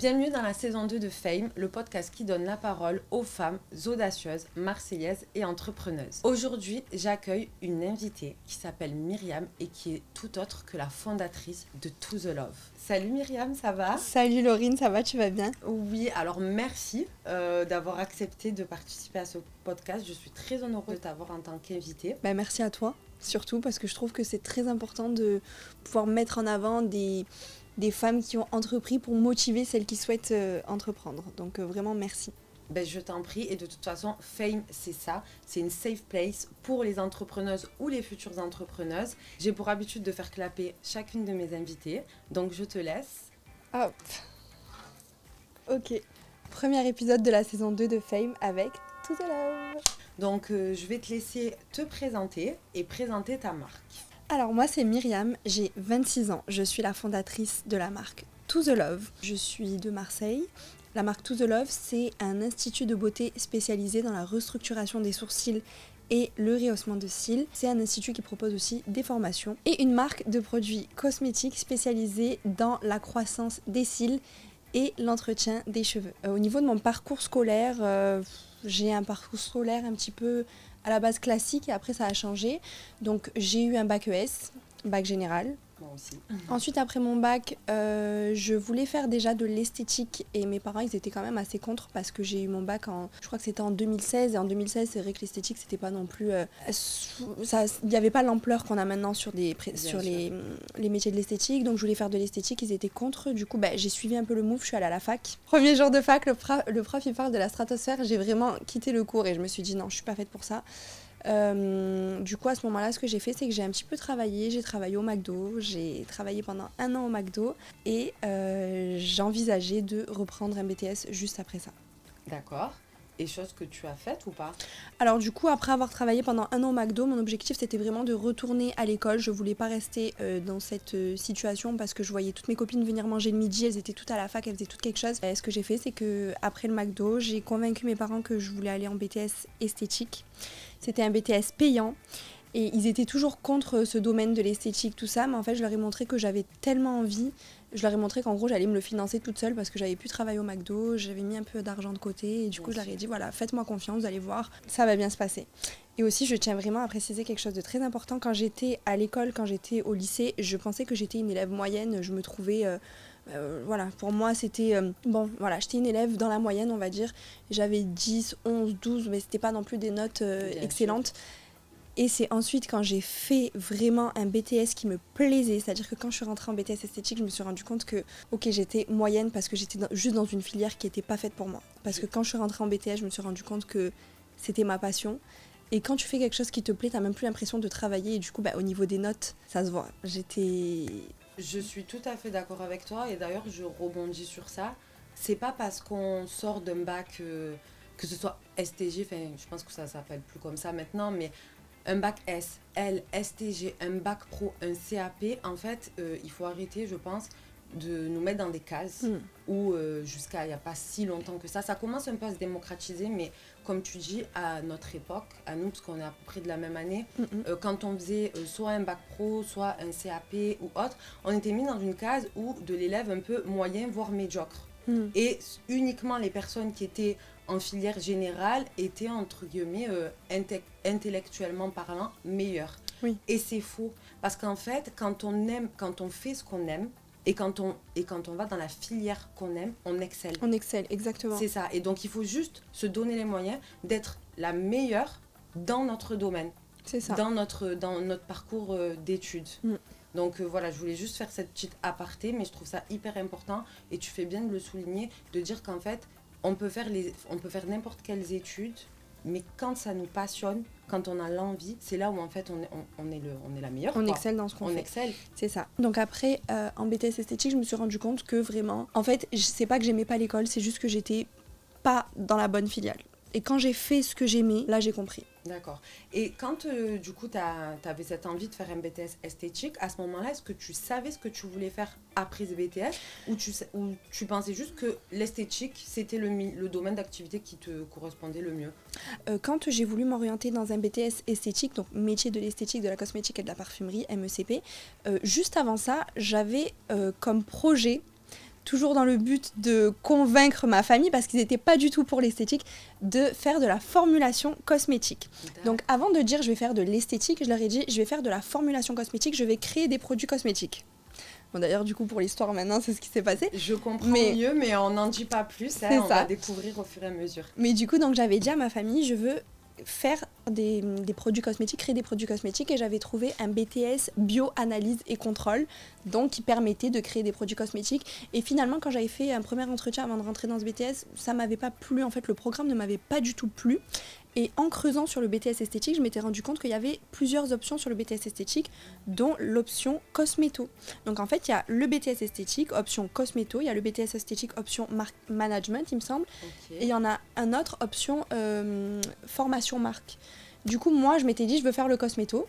Bienvenue dans la saison 2 de Fame, le podcast qui donne la parole aux femmes audacieuses, marseillaises et entrepreneuses. Aujourd'hui, j'accueille une invitée qui s'appelle Myriam et qui est tout autre que la fondatrice de To The Love. Salut Myriam, ça va ? Salut Laurine, ça va, tu vas bien ? Oui, alors merci d'avoir accepté de participer à ce podcast. Je suis très honorée de t'avoir en tant qu'invitée. Merci à toi, surtout parce que je trouve que c'est très important de pouvoir mettre en avant des femmes qui ont entrepris pour motiver celles qui souhaitent entreprendre. Donc vraiment merci. Je t'en prie, et de toute façon, Fame, c'est ça, c'est une safe place pour les entrepreneuses ou les futures entrepreneuses. J'ai pour habitude de faire clapper chacune de mes invitées, donc je te laisse. Hop. Ok. Premier épisode de la saison 2 de Fame avec To The Love. Donc je vais te laisser te présenter et présenter ta marque. Alors moi c'est Myriam, j'ai 26 ans, je suis la fondatrice de la marque To The Love. Je suis de Marseille. La marque To The Love, c'est un institut de beauté spécialisé dans la restructuration des sourcils et le rehaussement de cils. C'est un institut qui propose aussi des formations et une marque de produits cosmétiques spécialisée dans la croissance des cils et l'entretien des cheveux. Au niveau de mon parcours scolaire, j'ai un parcours scolaire un petit peu à la base classique et après ça a changé. Donc j'ai eu un bac ES, bac général. Moi aussi. Ensuite après mon bac, je voulais faire déjà de l'esthétique et mes parents ils étaient quand même assez contre parce que j'ai eu mon bac je crois que c'était en 2016 et en 2016 c'est vrai que l'esthétique c'était pas non plus, il n'y avait pas l'ampleur qu'on a maintenant sur les métiers de l'esthétique, donc je voulais faire de l'esthétique, ils étaient contre, du coup j'ai suivi un peu le move, je suis allée à la fac. Premier jour de fac, le prof il parle de la stratosphère, j'ai vraiment quitté le cours et je me suis dit non je suis pas faite pour ça. Du coup à ce moment là ce que j'ai fait c'est que j'ai un petit peu travaillé, j'ai travaillé au McDo, j'ai travaillé pendant 1 an au McDo et j'envisageais de reprendre un BTS juste après ça. D'accord. Et chose que tu as faite ou pas ? Alors du coup après avoir travaillé pendant 1 an au McDo, mon objectif c'était vraiment de retourner à l'école. Je voulais pas rester dans cette situation parce que je voyais toutes mes copines venir manger le midi, elles étaient toutes à la fac, elles faisaient toutes quelque chose. Et ce que j'ai fait c'est que après le McDo, j'ai convaincu mes parents que je voulais aller en BTS esthétique. C'était un BTS payant et ils étaient toujours contre ce domaine de l'esthétique, tout ça, mais en fait je leur ai montré que j'avais tellement envie. Je leur ai montré qu'en gros j'allais me le financer toute seule parce que j'avais pu travailler au McDo, j'avais mis un peu d'argent de côté et du coup je leur ai dit voilà, faites-moi confiance, vous allez voir, ça va bien se passer. Et aussi je tiens vraiment à préciser quelque chose de très important, quand j'étais à l'école, quand j'étais au lycée, je pensais que j'étais une élève moyenne, je me trouvais... pour moi c'était j'étais une élève dans la moyenne on va dire, j'avais 10, 11, 12 mais c'était pas non plus des notes excellentes sûr. Et c'est ensuite quand j'ai fait vraiment un BTS qui me plaisait, c'est-à-dire que quand je suis rentrée en BTS esthétique je me suis rendu compte que j'étais moyenne parce que j'étais juste dans une filière qui était pas faite pour moi, parce que quand je suis rentrée en BTS je me suis rendu compte que c'était ma passion. Et quand tu fais quelque chose qui te plaît, t'as même plus l'impression de travailler et du coup au niveau des notes ça se voit. Je suis tout à fait d'accord avec toi et d'ailleurs je rebondis sur ça. C'est pas parce qu'on sort d'un bac, que ce soit STG, je pense que ça s'appelle plus comme ça maintenant, mais un bac S, L, STG, un bac pro, un CAP, en fait il faut arrêter je pense de nous mettre dans des cases où jusqu'à il n'y a pas si longtemps que ça commence un peu à se démocratiser, mais comme tu dis, à notre époque, à nous, parce qu'on est à peu près de la même année, quand on faisait soit un bac pro, soit un CAP ou autre, on était mis dans une case où de l'élève un peu moyen, voire médiocre. Et uniquement les personnes qui étaient en filière générale étaient, entre guillemets, intellectuellement parlant, meilleures. Oui. Et c'est faux, parce qu'en fait, quand on fait ce qu'on aime, et quand on va dans la filière qu'on aime, on excelle. On excelle, exactement. C'est ça. Et donc, il faut juste se donner les moyens d'être la meilleure dans notre domaine. C'est ça. Dans notre parcours d'études. Donc, voilà, je voulais juste faire cette petite aparté, mais je trouve ça hyper important. Et tu fais bien de le souligner, de dire qu'en fait, on peut faire n'importe quelles études, mais quand ça nous passionne, quand on a l'envie, c'est là où en fait on est la meilleure. On excelle dans ce qu'on fait. On excelle. C'est ça. Donc après, en BTS esthétique, je me suis rendu compte que vraiment, en fait, c'est pas que j'aimais pas l'école, c'est juste que j'étais pas dans la bonne filiale. Et quand j'ai fait ce que j'aimais, là j'ai compris. D'accord. Et quand du coup t'avais cette envie de faire un BTS esthétique, à ce moment-là, est-ce que tu savais ce que tu voulais faire après ce BTS ou tu pensais juste que l'esthétique c'était le domaine d'activité qui te correspondait le mieux ? Quand j'ai voulu m'orienter dans un BTS esthétique, donc métier de l'esthétique, de la cosmétique et de la parfumerie, MECP, juste avant ça, j'avais comme projet toujours dans le but de convaincre ma famille, parce qu'ils n'étaient pas du tout pour l'esthétique, de faire de la formulation cosmétique. Donc avant de dire je vais faire de l'esthétique, je leur ai dit je vais faire de la formulation cosmétique, je vais créer des produits cosmétiques. Bon, d'ailleurs, du coup, pour l'histoire maintenant, c'est ce qui s'est passé. Je comprends mieux, mais on n'en dit pas plus. On va découvrir au fur et à mesure. Mais du coup, donc, j'avais dit à ma famille, je veux faire des produits cosmétiques, créer des produits cosmétiques, et j'avais trouvé un BTS bio-analyse et contrôle, donc qui permettait de créer des produits cosmétiques. Et finalement, quand j'avais fait un premier entretien avant de rentrer dans ce BTS, ça m'avait pas plu, en fait le programme ne m'avait pas du tout plu. Et en creusant sur le BTS esthétique, je m'étais rendu compte qu'il y avait plusieurs options sur le BTS esthétique, dont l'option cosméto. Donc en fait, il y a le BTS esthétique, option cosméto, il y a le BTS esthétique, option management, il me semble, et il y en a un autre, option formation marque. Du coup, moi, je m'étais dit, je veux faire le cosméto.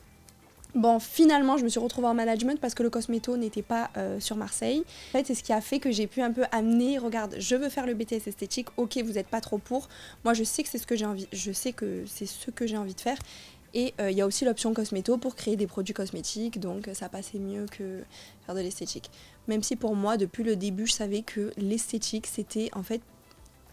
Bon, finalement, je me suis retrouvée en management parce que le cosméto n'était pas sur Marseille. En fait, c'est ce qui a fait que j'ai pu un peu amener, regarde, je veux faire le BTS esthétique, ok, vous n'êtes pas trop pour. Moi, je sais que c'est ce que j'ai envie, je sais que c'est ce que j'ai envie de faire. Et il y a aussi l'option cosméto pour créer des produits cosmétiques, donc ça passait mieux que faire de l'esthétique. Même si pour moi, depuis le début, je savais que l'esthétique, c'était en fait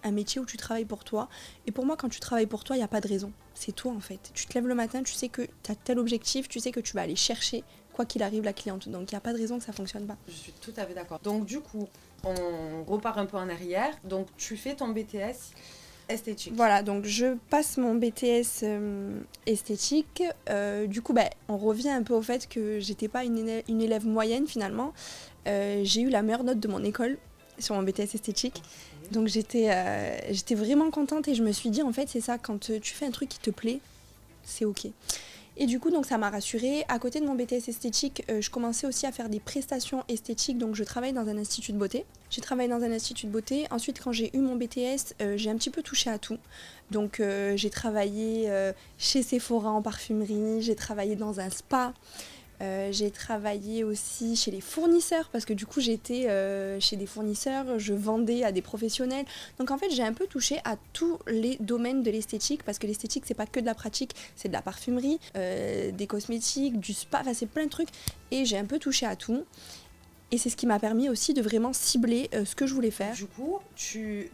un métier où tu travailles pour toi. Et pour moi, quand tu travailles pour toi, il n'y a pas de raison. C'est toi en fait. Tu te lèves le matin, tu sais que tu as tel objectif, tu sais que tu vas aller chercher, quoi qu'il arrive, la cliente. Donc il n'y a pas de raison que ça ne fonctionne pas. Je suis tout à fait d'accord. Donc du coup, on repart un peu en arrière. Donc tu fais ton BTS esthétique. Voilà, donc je passe mon BTS esthétique. Du coup, on revient un peu au fait que j'étais pas une élève moyenne finalement. J'ai eu la meilleure note de mon école sur mon BTS esthétique. Donc j'étais vraiment contente et je me suis dit en fait c'est ça, quand tu fais un truc qui te plaît, c'est ok. Et du coup donc ça m'a rassurée. À côté de mon BTS esthétique, je commençais aussi à faire des prestations esthétiques, donc je travaille dans un institut de beauté. J'ai travaillé dans un institut de beauté. Ensuite quand j'ai eu mon BTS, j'ai un petit peu touché à tout. Donc j'ai travaillé chez Sephora en parfumerie, j'ai travaillé dans un spa. J'ai travaillé aussi chez les fournisseurs parce que du coup j'étais chez des fournisseurs, je vendais à des professionnels. Donc en fait j'ai un peu touché à tous les domaines de l'esthétique parce que l'esthétique c'est pas que de la pratique, c'est de la parfumerie, des cosmétiques, du spa, enfin c'est plein de trucs et j'ai un peu touché à tout. Et c'est ce qui m'a permis aussi de vraiment cibler ce que je voulais faire. Du coup,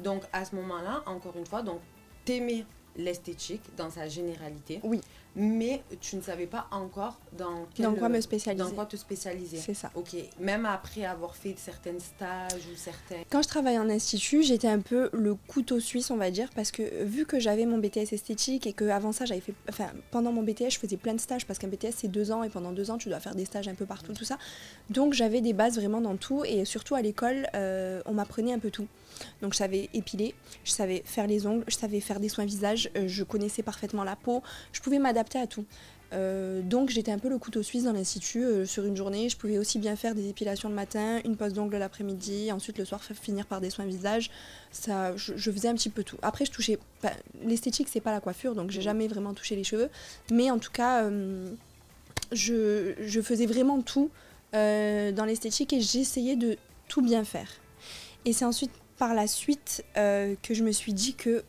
donc à ce moment-là, encore une fois, donc t'aimais l'esthétique dans sa généralité. Oui. Mais tu ne savais pas encore dans quoi me spécialiser. Dans quoi te spécialiser. C'est ça. Ok. Même après avoir fait certains stages ou certains... Quand je travaillais en institut, j'étais un peu le couteau suisse, on va dire, parce que vu que j'avais mon BTS esthétique et qu'avant ça, pendant mon BTS, je faisais plein de stages parce qu'un BTS c'est 2 ans et pendant 2 ans, tu dois faire des stages un peu partout, tout ça. Donc j'avais des bases vraiment dans tout et surtout à l'école, on m'apprenait un peu tout. Donc je savais épiler, je savais faire les ongles, je savais faire des soins visage, je connaissais parfaitement la peau, je pouvais m'adapter à tout. Donc j'étais un peu le couteau suisse dans l'institut. Sur une journée, je pouvais aussi bien faire des épilations le matin, une pose d'ongles l'après-midi, ensuite le soir finir par des soins visage. Ça, je faisais un petit peu tout. Après je touchais, l'esthétique c'est pas la coiffure, donc j'ai jamais vraiment touché les cheveux, mais en tout cas je faisais vraiment tout dans l'esthétique et j'essayais de tout bien faire. Et c'est ensuite par la suite que je me suis dit que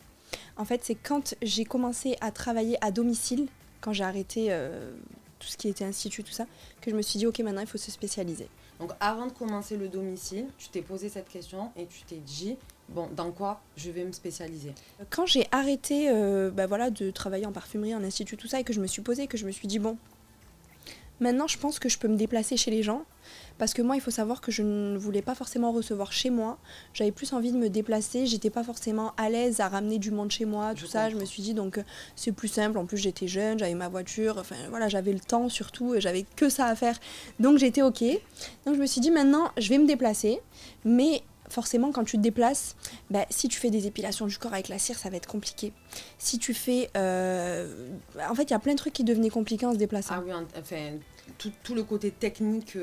en fait c'est quand j'ai commencé à travailler à domicile, quand j'ai arrêté tout ce qui était institut, tout ça, que je me suis dit ok maintenant il faut se spécialiser. Donc avant de commencer le domicile, tu t'es posé cette question et tu t'es dit bon dans quoi je vais me spécialiser. Quand j'ai arrêté de travailler en parfumerie, en institut, tout ça, et que je me suis posée, que je me suis dit bon maintenant je pense que je peux me déplacer chez les gens. Parce que moi, il faut savoir que je ne voulais pas forcément recevoir chez moi. J'avais plus envie de me déplacer. J'étais pas forcément à l'aise à ramener du monde chez moi, tout ça. Je me suis dit, donc c'est plus simple. En plus, j'étais jeune, j'avais ma voiture. Enfin, voilà, j'avais le temps surtout et j'avais que ça à faire. Donc, j'étais OK. Donc, je me suis dit, maintenant, je vais me déplacer. Mais forcément, quand tu te déplaces, si tu fais des épilations du corps avec la cire, ça va être compliqué. Si tu fais... En fait, il y a plein de trucs qui devenaient compliqués en se déplaçant. Ah oui, enfin... Tout le côté technique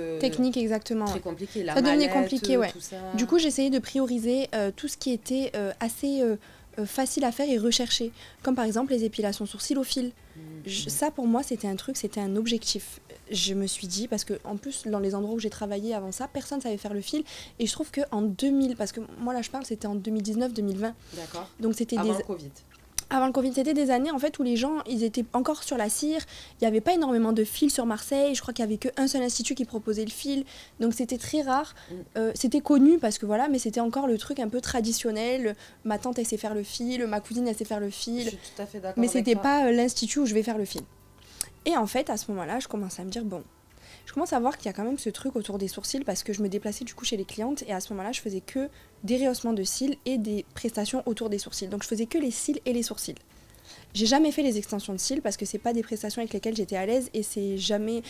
exactement, très compliqué, ça devenait compliqué, ouais. Tout ça. Du coup j'essayais de prioriser tout ce qui était assez facile à faire et recherché, comme par exemple les épilations sourcils au fil. Ça pour moi c'était un objectif. Je me suis dit, parce que en plus dans les endroits où j'ai travaillé avant ça, personne ne savait faire le fil, et je trouve qu'en 2000, parce que moi là je parle c'était en 2019-2020. D'accord. Donc c'était avant le Covid. Avant le Covid, c'était des années en fait où les gens, ils étaient encore sur la cire. Il n'y avait pas énormément de fils sur Marseille. Je crois qu'il n'y avait qu'un seul institut qui proposait le fil. Donc c'était très rare. C'était connu parce que voilà, mais c'était encore le truc un peu traditionnel. Ma tante, elle sait faire le fil. Ma cousine, elle sait faire le fil. Je suis tout à fait d'accord Mais avec c'était toi. pas l'institut où je vais faire le fil. Et en fait, à ce moment-là, je commence à me dire, bon, je commence à voir qu'il y a quand même ce truc autour des sourcils parce que je me déplaçais du coup chez les clientes et à ce moment-là, je faisais que des rehaussements de cils et des prestations autour des sourcils. Donc je faisais que les cils et les sourcils. J'ai jamais fait les extensions de cils parce que c'est pas des prestations avec lesquelles j'étais à l'aise et c'est jamais.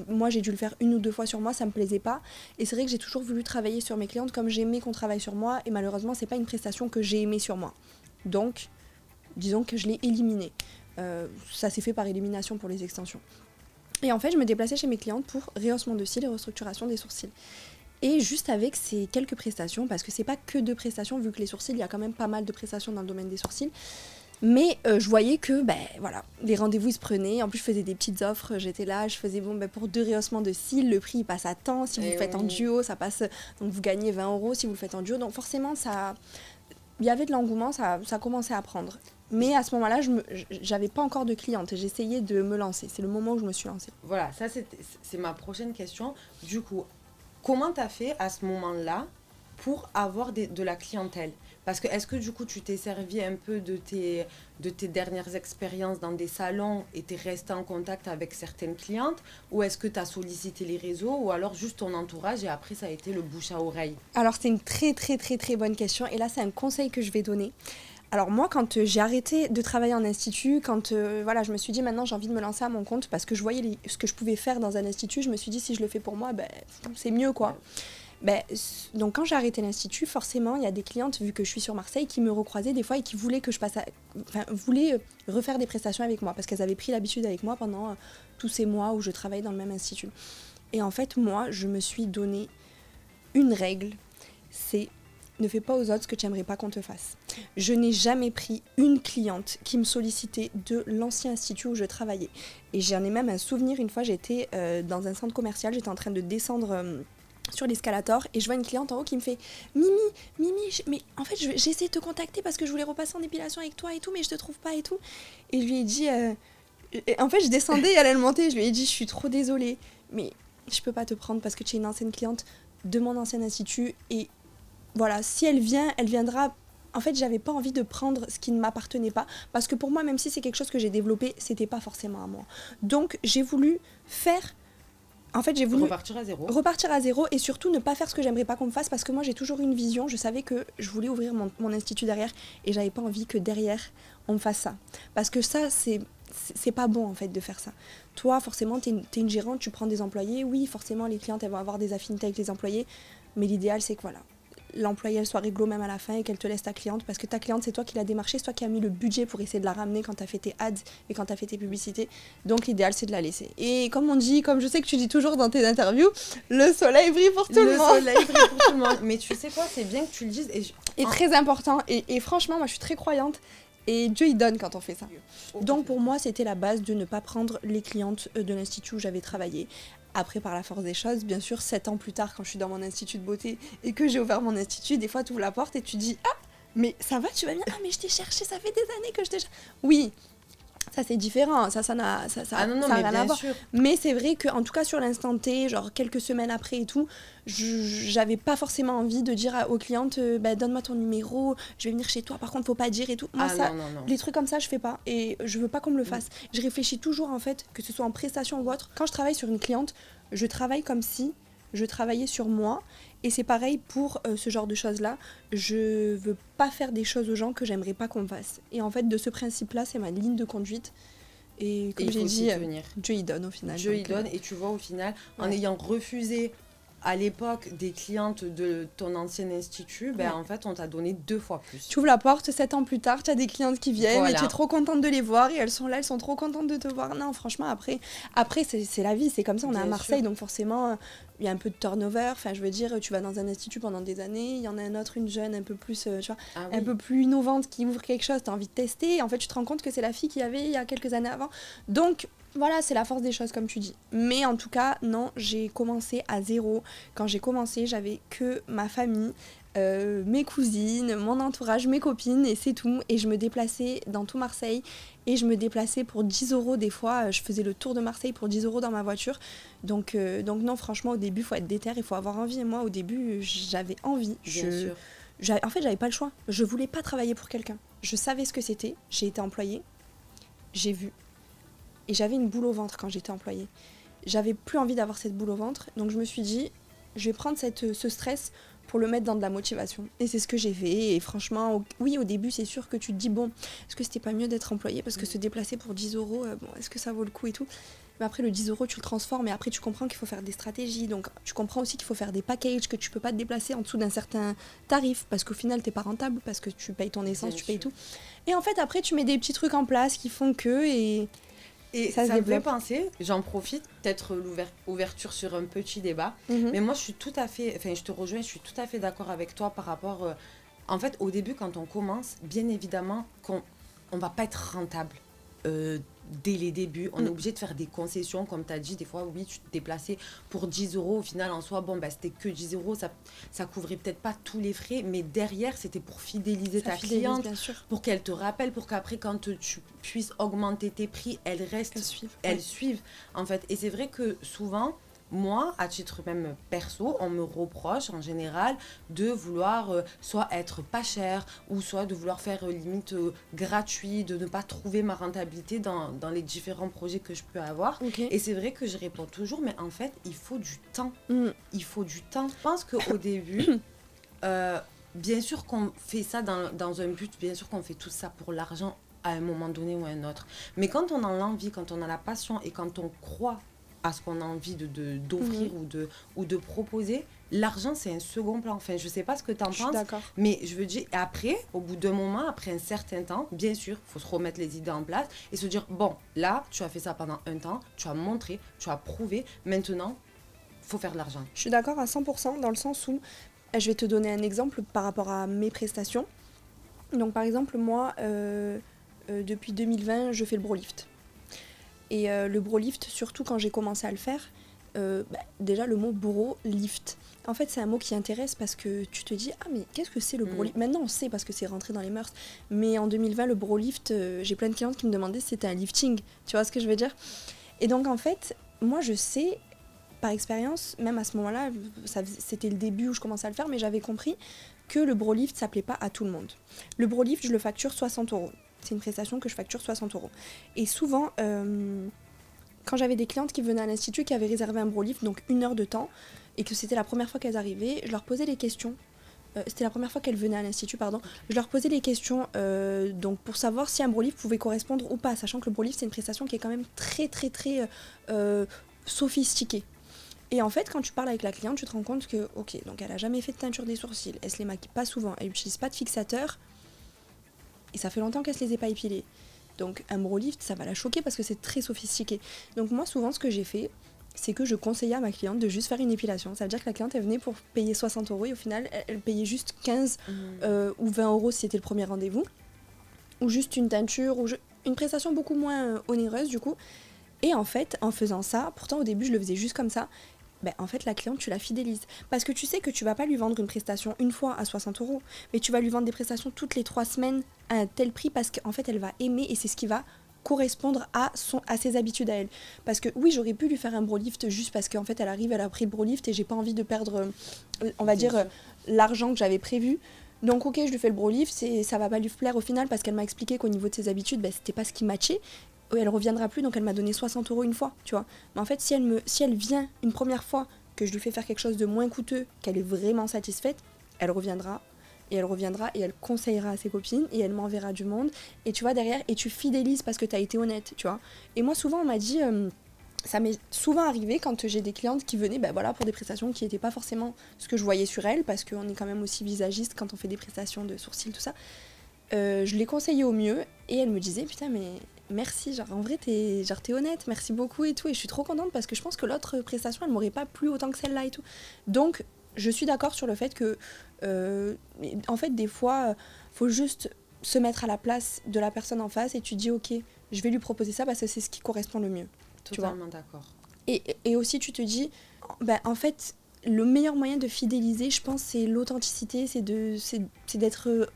Moi, j'ai dû le faire 1 ou 2 fois sur moi, ça me plaisait pas. Et c'est vrai que j'ai toujours voulu travailler sur mes clientes comme j'aimais qu'on travaille sur moi et malheureusement, c'est pas une prestation que j'ai aimée sur moi. Donc, disons que je l'ai éliminée. Ça s'est fait par élimination pour les extensions. Et en fait, je me déplaçais chez mes clientes pour rehaussement de cils et restructuration des sourcils. Et juste avec ces quelques prestations, parce que c'est pas que 2 prestations, vu que les sourcils, il y a quand même pas mal de prestations dans le domaine des sourcils. Mais je voyais que, voilà, les rendez-vous ils se prenaient. En plus, je faisais des petites offres. J'étais là, je faisais, pour 2 rehaussements de cils, le prix il passe à temps. Si vous le faites en duo, ça passe. Donc vous gagnez 20 € si vous le faites en duo. Donc forcément, il y avait de l'engouement, ça commençait à prendre. Mais à ce moment-là, j'avais pas encore de clientes. J'essayais de me lancer. C'est le moment où je me suis lancée. Voilà, ça c'est ma prochaine question. Du coup, comment tu as fait à ce moment-là pour avoir de la clientèle? Parce que est-ce que du coup tu t'es servi un peu de tes dernières expériences dans des salons et t'es resté en contact avec certaines clientes? Ou est-ce que tu as sollicité les réseaux ou alors juste ton entourage et après ça a été le bouche à oreille? Alors c'est une très très très très bonne question et là c'est un conseil que je vais donner. Alors moi, quand j'ai arrêté de travailler en institut, quand je me suis dit maintenant j'ai envie de me lancer à mon compte parce que je voyais ce que je pouvais faire dans un institut, je me suis dit si je le fais pour moi, c'est mieux quoi. Donc quand j'ai arrêté l'institut, forcément il y a des clientes, vu que je suis sur Marseille, qui me recroisaient des fois et qui voulaient que je voulaient refaire des prestations avec moi parce qu'elles avaient pris l'habitude avec moi pendant tous ces mois où je travaillais dans le même institut. Et en fait moi, je me suis donné une règle, c'est ne fais pas aux autres ce que tu n'aimerais pas qu'on te fasse. Je n'ai jamais pris une cliente qui me sollicitait de l'ancien institut où je travaillais. Et j'en ai même un souvenir, une fois j'étais dans un centre commercial, j'étais en train de descendre sur l'escalator et je vois une cliente en haut qui me fait « Mimi, mais en fait j'ai essayé de te contacter parce que je voulais repasser en épilation avec toi et tout, mais je te trouve pas et tout. » Et je lui ai dit... en fait je descendais et elle montait, je lui ai dit « Je suis trop désolée, mais je peux pas te prendre parce que tu es une ancienne cliente de mon ancien institut et voilà, si elle vient, elle viendra. » En fait, j'avais pas envie de prendre ce qui ne m'appartenait pas parce que pour moi, même si c'est quelque chose que j'ai développé, c'était pas forcément à moi. Donc, j'ai voulu repartir à zéro et surtout ne pas faire ce que j'aimerais pas qu'on me fasse parce que moi, j'ai toujours eu une vision. Je savais que je voulais ouvrir mon institut derrière et j'avais pas envie que derrière, on me fasse ça. Parce que ça, c'est pas bon en fait de faire ça. Toi, forcément, t'es une gérante, tu prends des employés. Oui, forcément, les clientes, elles vont avoir des affinités avec les employés. Mais l'idéal, c'est que voilà, l'employé elle soit réglo même à la fin et qu'elle te laisse ta cliente parce que ta cliente c'est toi qui l'as démarchée, c'est toi qui as mis le budget pour essayer de la ramener quand tu as fait tes ads et quand tu as fait tes publicités, donc l'idéal c'est de la laisser. Et comme je sais que tu dis toujours dans tes interviews, le soleil brille pour tout le monde. Le soleil brille pour tout le monde. Mais tu sais quoi, c'est bien que tu le dises. Et très important et franchement moi je suis très croyante et Dieu il donne quand on fait ça. Donc pour moi c'était la base de ne pas prendre les clientes de l'institut où j'avais travaillé. Après, par la force des choses, bien sûr, 7 ans plus tard, quand je suis dans mon institut de beauté et que j'ai ouvert mon institut, des fois, tu ouvres la porte et tu dis « Ah, mais ça va, tu vas bien ? Ah, mais je t'ai cherché, ça fait des années que je t'ai cherché. » Oui, ça c'est différent, ça n'a rien à voir. Sûr. Mais c'est vrai qu'en tout cas, sur l'instant T, genre quelques semaines après et tout, j'avais pas forcément envie de dire aux clientes donne-moi ton numéro, je vais venir chez toi, par contre, faut pas dire et tout. Moi, non. Les trucs comme ça, je fais pas et je veux pas qu'on me le fasse. Je réfléchis toujours, en fait, que ce soit en prestation ou autre. Quand je travaille sur une cliente, je travaille comme si je travaillais sur moi. Et c'est pareil pour ce genre de choses-là. Je veux pas faire des choses aux gens que j'aimerais pas qu'on me fasse. Et en fait, de ce principe-là, c'est ma ligne de conduite. Et comme j'ai dit, Dieu y donne au final. Dieu y donne. Et tu vois, au final, en ayant refusé à l'époque des clientes de ton ancien institut, en fait, on t'a donné 2 fois plus. Tu ouvres la porte, 7 ans plus tard, tu as des clientes qui viennent et tu es trop contente de les voir et elles sont là, elles sont trop contentes de te voir. Non, franchement, après c'est la vie, c'est comme ça, on est à Marseille, donc forcément, il y a un peu de turnover. Enfin, je veux dire, tu vas dans un institut pendant des années, il y en a un autre, une jeune un peu plus, un peu plus innovante qui ouvre quelque chose, tu as envie de tester. Et en fait, tu te rends compte que c'est la fille qu'il y avait il y a quelques années avant. Donc, voilà, c'est la force des choses, comme tu dis. Mais en tout cas, non, j'ai commencé à zéro. Quand j'ai commencé, j'avais que ma famille. mes cousines, mon entourage, mes copines, et c'est tout. Et je me déplaçais dans tout Marseille, et je me déplaçais pour 10 euros des fois. Je faisais le tour de Marseille pour 10 euros dans ma voiture. Donc non, franchement, au début, il faut être déter, il faut avoir envie. Et moi, au début, j'avais envie. Bien sûr. En fait, j'avais pas le choix. Je voulais pas travailler pour quelqu'un. Je savais ce que c'était. J'ai été employée. J'ai vu. Et j'avais une boule au ventre quand j'étais employée. J'avais plus envie d'avoir cette boule au ventre. Donc je me suis dit, je vais prendre ce stress pour le mettre dans de la motivation. Et c'est ce que j'ai fait. Et franchement, oui, au début, c'est sûr que tu te dis, bon, est-ce que c'était pas mieux d'être employé? Parce que se déplacer pour 10 euros, bon, est-ce que ça vaut le coup et tout? Mais après, le 10 euros, tu le transformes. Et après, tu comprends qu'il faut faire des stratégies. Donc, tu comprends aussi qu'il faut faire des packages, que tu peux pas te déplacer en dessous d'un certain tarif. Parce qu'au final, t'es pas rentable. Parce que tu payes ton essence, tu payes tout. Et en fait, après, tu mets des petits trucs en place qui font que... Et ça me fait penser, j'en profite, peut-être l'ouverture sur un petit débat, mais moi je te rejoins, je suis tout à fait d'accord avec toi par rapport, en fait au début quand on commence, bien évidemment qu'on va pas être rentable dès les débuts, on est obligé de faire des concessions, comme tu as dit, des fois oui tu te déplaçais pour 10 euros, au final en soi, bon bah c'était que 10 euros, ça couvrait peut-être pas tous les frais, mais derrière c'était pour fidéliser ta cliente, pour qu'elle te rappelle, pour qu'après quand tu puisses augmenter tes prix, elle suive en fait. Et c'est vrai que souvent, moi, à titre même perso, on me reproche en général de vouloir soit être pas cher ou soit de vouloir faire limite gratuit, de ne pas trouver ma rentabilité dans les différents projets que je peux avoir. Et c'est vrai que je réponds toujours, mais en fait, il faut du temps. Il faut du temps. Je pense qu'au début, bien sûr qu'on fait ça dans un but, bien sûr qu'on fait tout ça pour l'argent à un moment donné ou à un autre. Mais quand on a l'envie, quand on a la passion et quand on croit à ce qu'on a envie d'offrir ou de proposer, l'argent c'est un second plan. Enfin, je sais pas ce que tu en penses, mais je veux dire, après, au bout d'un moment, après un certain temps, bien sûr, il faut se remettre les idées en place et se dire, bon, là, tu as fait ça pendant un temps, tu as montré, tu as prouvé, maintenant, il faut faire de l'argent. Je suis d'accord à 100% dans le sens où, je vais te donner un exemple par rapport à mes prestations. Donc par exemple, moi, depuis 2020, je fais le brolift. Et le brolift, surtout quand j'ai commencé à le faire, déjà le mot brolift. En fait, c'est un mot qui intéresse parce que tu te dis, ah mais qu'est-ce que c'est le brolift? Maintenant on sait parce que c'est rentré dans les mœurs. Mais en 2020, le brolift, j'ai plein de clientes qui me demandaient si c'était un lifting. Tu vois ce que je veux dire? Et donc en fait, moi je sais, par expérience, même à ce moment-là, c'était le début où je commençais à le faire, mais j'avais compris que le brolift ça plaît pas à tout le monde. Le brolift, je le facture 60 euros. C'est une prestation que je facture 60 euros. Et souvent, quand j'avais des clientes qui venaient à l'institut, qui avaient réservé un brolift, donc 1 heure de temps, et que c'était la première fois qu'elles arrivaient, je leur posais les questions. C'était la première fois qu'elles venaient à l'institut, pardon. Je leur posais les questions donc pour savoir si un brolift pouvait correspondre ou pas, sachant que le brolift, c'est une prestation qui est quand même très, très, très sophistiquée. Et en fait, quand tu parles avec la cliente, tu te rends compte que, ok, donc elle a jamais fait de teinture des sourcils, elle se les maquille pas souvent, elle n'utilise pas de fixateur, et ça fait longtemps qu'elle se les ait pas épilés. Donc un brolift, ça va la choquer parce que c'est très sophistiqué. Donc moi, souvent, ce que j'ai fait, c'est que je conseillais à ma cliente de juste faire une épilation. Ça veut dire que la cliente, elle venait pour payer 60 euros et au final, elle payait juste 15 ou 20 euros si c'était le premier rendez-vous. Ou juste une teinture, une prestation beaucoup moins onéreuse du coup. Et en fait, en faisant ça, pourtant au début, je le faisais juste comme ça, en fait, la cliente, tu la fidélises. Parce que tu sais que tu vas pas lui vendre une prestation une fois à 60 euros, mais tu vas lui vendre des prestations toutes les 3 semaines à un tel prix parce qu'en fait, elle va aimer et c'est ce qui va correspondre à ses habitudes à elle. Parce que oui, j'aurais pu lui faire un brolift juste parce qu'en fait, elle arrive, elle a pris le brolift et j'ai pas envie de perdre, on va dire, l'argent que j'avais prévu. Donc ok, je lui fais le brolift, ça va pas lui plaire au final parce qu'elle m'a expliqué qu'au niveau de ses habitudes, c'était pas ce qui matchait. Elle reviendra plus, donc elle m'a donné 60 euros une fois, tu vois. Mais en fait, si elle vient une première fois, que je lui fais faire quelque chose de moins coûteux, qu'elle est vraiment satisfaite, elle reviendra, et elle conseillera à ses copines, et elle m'enverra du monde, et tu vois, derrière, et tu fidélises parce que t'as été honnête, tu vois. Et moi, souvent, on m'a dit, ça m'est souvent arrivé quand j'ai des clientes qui venaient, pour des prestations qui n'étaient pas forcément ce que je voyais sur elles, parce qu'on est quand même aussi visagiste quand on fait des prestations de sourcils, tout ça. Je les conseillais au mieux, et elle me disait, putain, mais... merci, genre en vrai t'es honnête, merci beaucoup et tout, et je suis trop contente parce que je pense que l'autre prestation elle m'aurait pas plu autant que celle-là et tout. Donc je suis d'accord sur le fait que en fait des fois faut juste se mettre à la place de la personne en face et tu dis ok, je vais lui proposer ça parce que c'est ce qui correspond le mieux. Totalement d'accord. Et aussi tu te dis en fait le meilleur moyen de fidéliser, je pense, c'est l'authenticité, c'est d'être